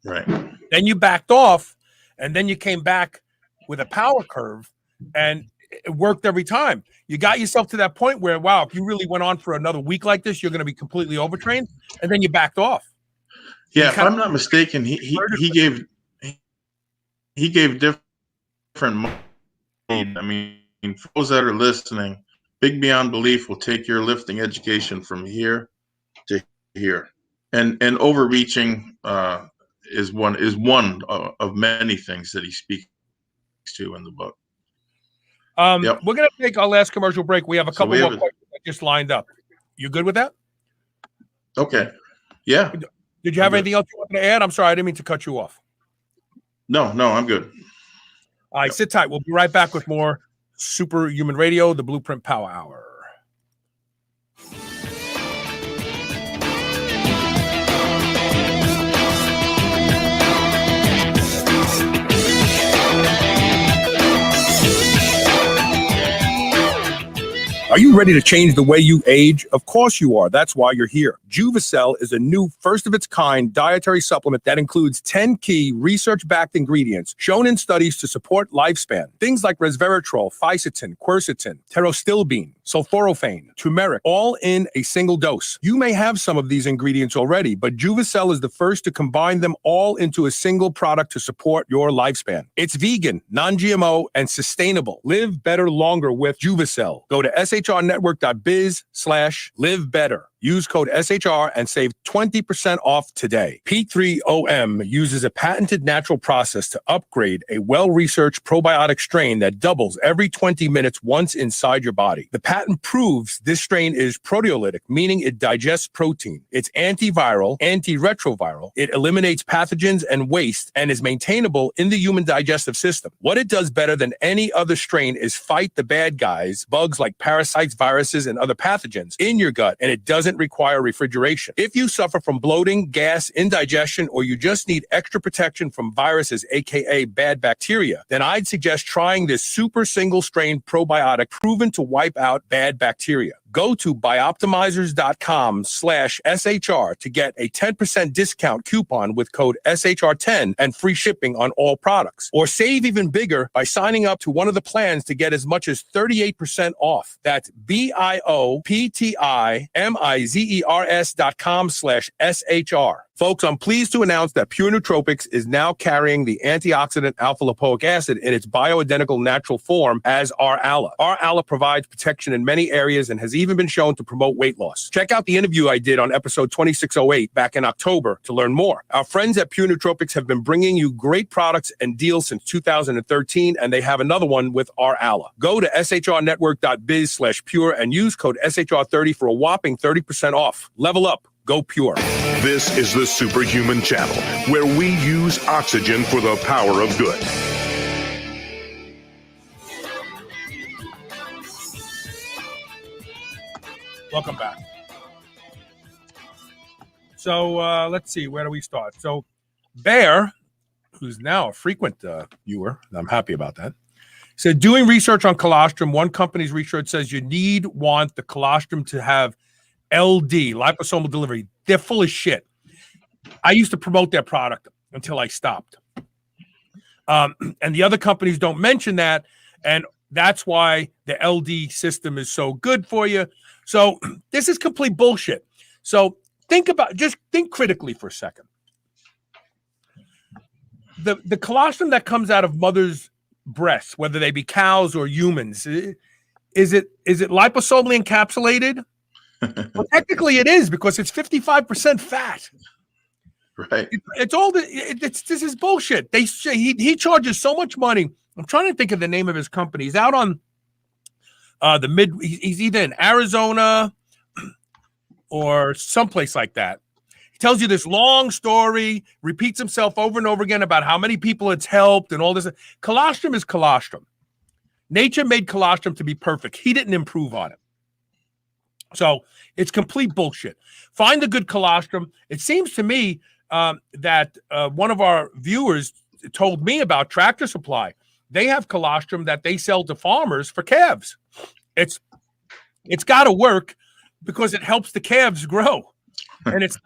Right. Then you backed off, and then you came back with a power curve. And it worked every time. You got yourself to that point where, wow, if you really went on for another week like this, you're going to be completely overtrained, and then you backed off. Yeah, if I'm not mistaken, he gave different mode. I mean, for those that are listening, Big Beyond Belief will take your lifting education from here to here, and overreaching is one of many things that he speaks to in the book. We're gonna take our last commercial break. We have a couple more questions that just lined up. You good with that? Okay. Yeah. Did you have anything else you wanted to add? I'm sorry, I didn't mean to cut you off. No, I'm good. All right, sit tight. We'll be right back with more Superhuman Radio, the Blueprint Power Hour. Are you ready to change the way you age? Of course you are. That's why you're here. Juvicel is a new first-of-its-kind dietary supplement that includes 10 key research-backed ingredients shown in studies to support lifespan. Things like resveratrol, fisetin, quercetin, pterostilbene, sulforaphane, turmeric, all in a single dose. You may have some of these ingredients already, but Juvicel is the first to combine them all into a single product to support your lifespan. It's vegan, non-GMO, and sustainable. Live better longer with Juvicel. Go to shrnetwork.biz/live better. Use code SHR and save 20% off today. P3OM uses a patented natural process to upgrade a well-researched probiotic strain that doubles every 20 minutes once inside your body. The patent proves this strain is proteolytic, meaning it digests protein. It's antiviral, antiretroviral. It eliminates pathogens and waste and is maintainable in the human digestive system. What it does better than any other strain is fight the bad guys, bugs like parasites, viruses, and other pathogens in your gut, and it doesn't require refrigeration. If you suffer from bloating, gas, indigestion, or you just need extra protection from viruses, aka bad bacteria, then I'd suggest trying this super single strain probiotic proven to wipe out bad bacteria. Go to bioptimizers.com/SHR to get a 10% discount coupon with code SHR10 and free shipping on all products. Or save even bigger by signing up to one of the plans to get as much as 38% off. That's bioptimizers.com/SHR. Folks, I'm pleased to announce that Pure Nootropics is now carrying the antioxidant alpha-lipoic acid in its bioidentical natural form as R-Ala. R-Ala provides protection in many areas and has even been shown to promote weight loss. Check out the interview I did on episode 2608 back in October to learn more. Our friends at Pure Nootropics have been bringing you great products and deals since 2013, and they have another one with R-Ala. Go to shrnetwork.biz/pure and use code SHR30 for a whopping 30% off. Level up. Go Pure. This is the Superhuman Channel, where we use oxygen for the power of good. Welcome back. So let's see, where do we start? So Bear, who's now a frequent viewer, and I'm happy about that, said doing research on colostrum, one company's research says you want the colostrum to have LD, liposomal delivery. They're full of shit. I used to promote their product until I stopped. And the other companies don't mention that, and that's why the LD system is so good for you. So this is complete bullshit. So just think critically for a second. The colostrum that comes out of mothers' breasts, whether they be cows or humans, is it liposomally encapsulated? Well, technically it is, because it's 55% fat. Right. This is bullshit. He charges so much money. I'm trying to think of the name of his company. He's out on he's either in Arizona or someplace like that. He tells you this long story, repeats himself over and over again about how many people it's helped and all this. Colostrum is colostrum. Nature made colostrum to be perfect. He didn't improve on it. So it's complete bullshit. Find the good colostrum. It seems to me that one of our viewers told me about Tractor Supply. They have colostrum that they sell to farmers for calves. It's got to work because it helps the calves grow, and it's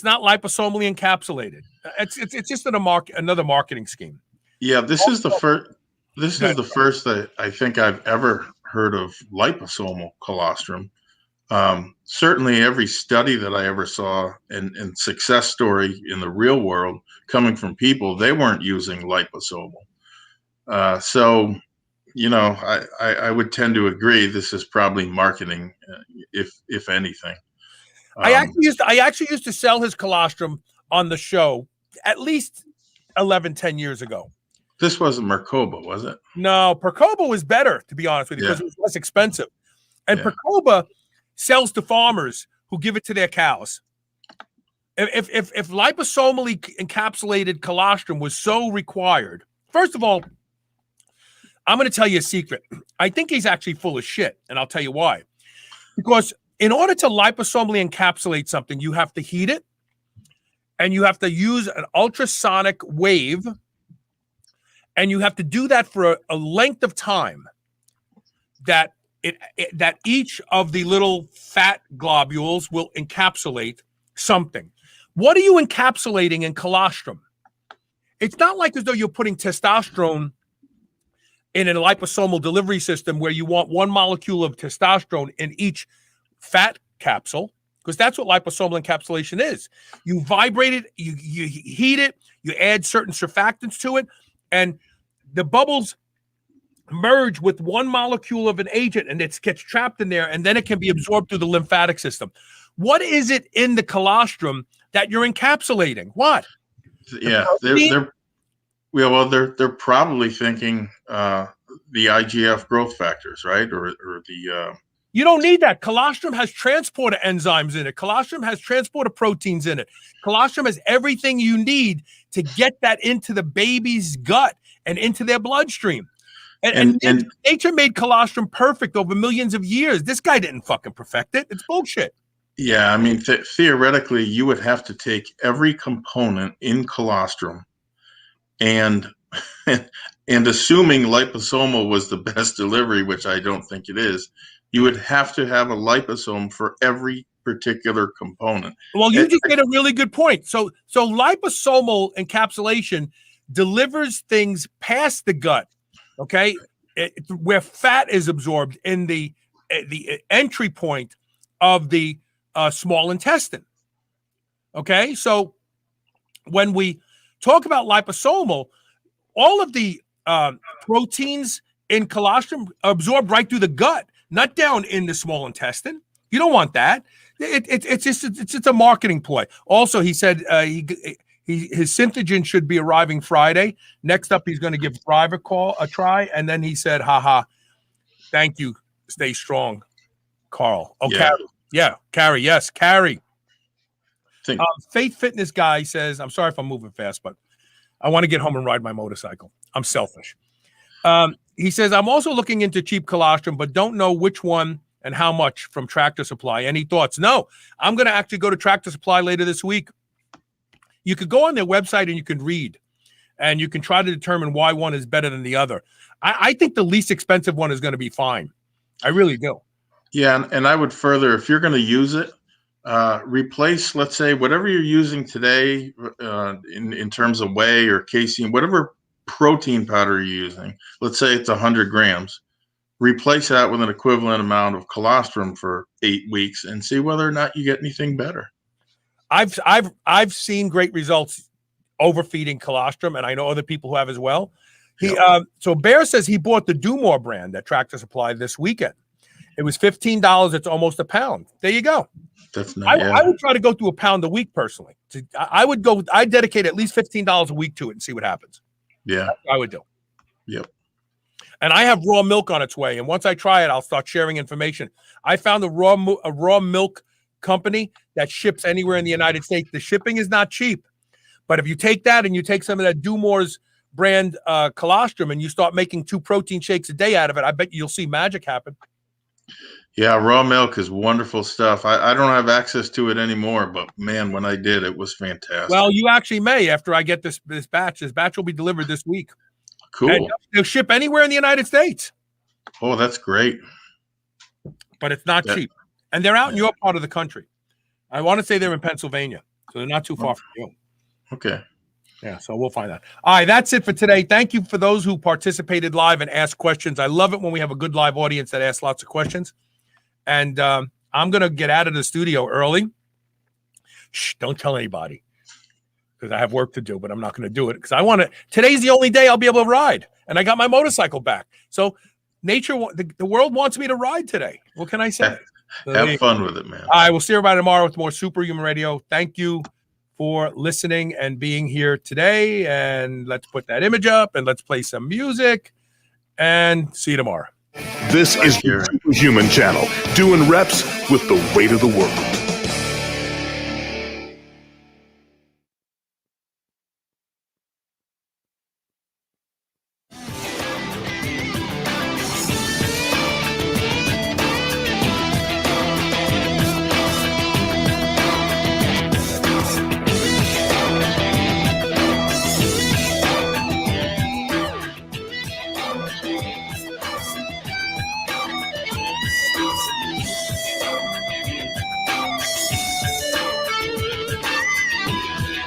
not liposomally encapsulated. It's just another marketing scheme. Yeah, this is the first. This Good. is the first that I think I've ever heard of liposomal colostrum. Certainly, every study that I ever saw and success story in the real world coming from people, they weren't using liposomal. So, I would tend to agree. This is probably marketing, if anything. I actually used to sell his colostrum on the show at least 10 years ago. This wasn't Mercoba, was it? No, Percoba was better, to be honest with you, because it was less expensive. And Percoba sells to farmers who give it to their cows. If liposomally encapsulated colostrum was so required, first of all, I'm going to tell you a secret. I think he's actually full of shit, and I'll tell you why. Because in order to liposomally encapsulate something, you have to heat it, and you have to use an ultrasonic wave, and you have to do that for a length of time that that each of the little fat globules will encapsulate something. What are you encapsulating in colostrum? It's not like as though you're putting testosterone in a liposomal delivery system where you want one molecule of testosterone in each fat capsule, because that's what liposomal encapsulation is. You vibrate it, you heat it, you add certain surfactants to it, and the bubbles merge with one molecule of an agent, and it gets trapped in there, and then it can be absorbed through the lymphatic system. What is it in the colostrum that you're encapsulating? What? Yeah, they're probably thinking the IGF growth factors, right? Or the You don't need that. Colostrum has transporter enzymes in it. Colostrum has transporter proteins in it. Colostrum has everything you need to get that into the baby's gut and into their bloodstream. And nature made colostrum perfect over millions of years. This guy didn't fucking perfect it. It's bullshit. Yeah, I mean, theoretically, you would have to take every component in colostrum and assuming liposomal was the best delivery, which I don't think it is, you would have to have a liposome for every particular component. Well, you just made a really good point. So liposomal encapsulation delivers things past the gut, okay, where fat is absorbed in the entry point of the small intestine. Okay, so when we talk about liposomal, all of the proteins in colostrum are absorbed right through the gut, not down in the small intestine. You don't want that. It's just a marketing ploy. Also, he said his Synthogen should be arriving Friday. Next up, he's going to give Thrive a try, and then he said, "Haha, thank you. Stay strong, Carl." Oh, yeah. Carrie. Yeah, Carrie. Yes, Carrie. Faith Fitness guy says, "I'm sorry if I'm moving fast, but I want to get home and ride my motorcycle. I'm selfish." He says, "I'm also looking into cheap colostrum, but don't know which one and how much from Tractor Supply. Any thoughts?" No, I'm going to actually go to Tractor Supply later this week. You could go on their website and you can read, and you can try to determine why one is better than the other. I think the least expensive one is going to be fine. I really do. Yeah, and I would further, if you're going to use it, replace, let's say, whatever you're using today in terms of whey or casein, whatever protein powder you're using. Let's say it's 100 grams. Replace that with an equivalent amount of colostrum for 8 weeks and see whether or not you get anything better. I've seen great results overfeeding colostrum, and I know other people who have as well. So Bear says he bought the Do More brand at Tractor Supply this weekend. It was $15. It's almost a pound. There you go. That's not. I would try to go through a pound a week personally. I'd dedicate at least $15 a week to it and see what happens. Yeah, that's what I would do. Yep. And I have raw milk on its way, and once I try it, I'll start sharing information. I found a raw milk company that ships anywhere in the United States. The shipping is not cheap, but if you take that and you take some of that Do More's brand colostrum and you start making 2 protein shakes a day out of it, I bet you'll see magic happen. Yeah, raw milk is wonderful stuff. I don't have access to it anymore, but man, when I did, it was fantastic. Well, you actually may after I get this batch. This batch will be delivered this week. Cool. And they'll ship anywhere in the United States. Oh, that's great. But it's not cheap. And they're out in your part of the country. I want to say they're in Pennsylvania, so they're not too far from you. Okay. Yeah, so we'll find out. All right, that's it for today. Thank you for those who participated live and asked questions. I love it when we have a good live audience that asks lots of questions. And I'm going to get out of the studio early. Shh, don't tell anybody because I have work to do, but I'm not going to do it because I want to. Today's the only day I'll be able to ride, and I got my motorcycle back. So nature, the world wants me to ride today. What can I say? Have fun with it, man. All right, we'll see everybody tomorrow with more Superhuman Radio. Thank you for listening and being here today. And let's put that image up and let's play some music and see you tomorrow. This is the Superhuman Channel, doing reps with the weight of the world.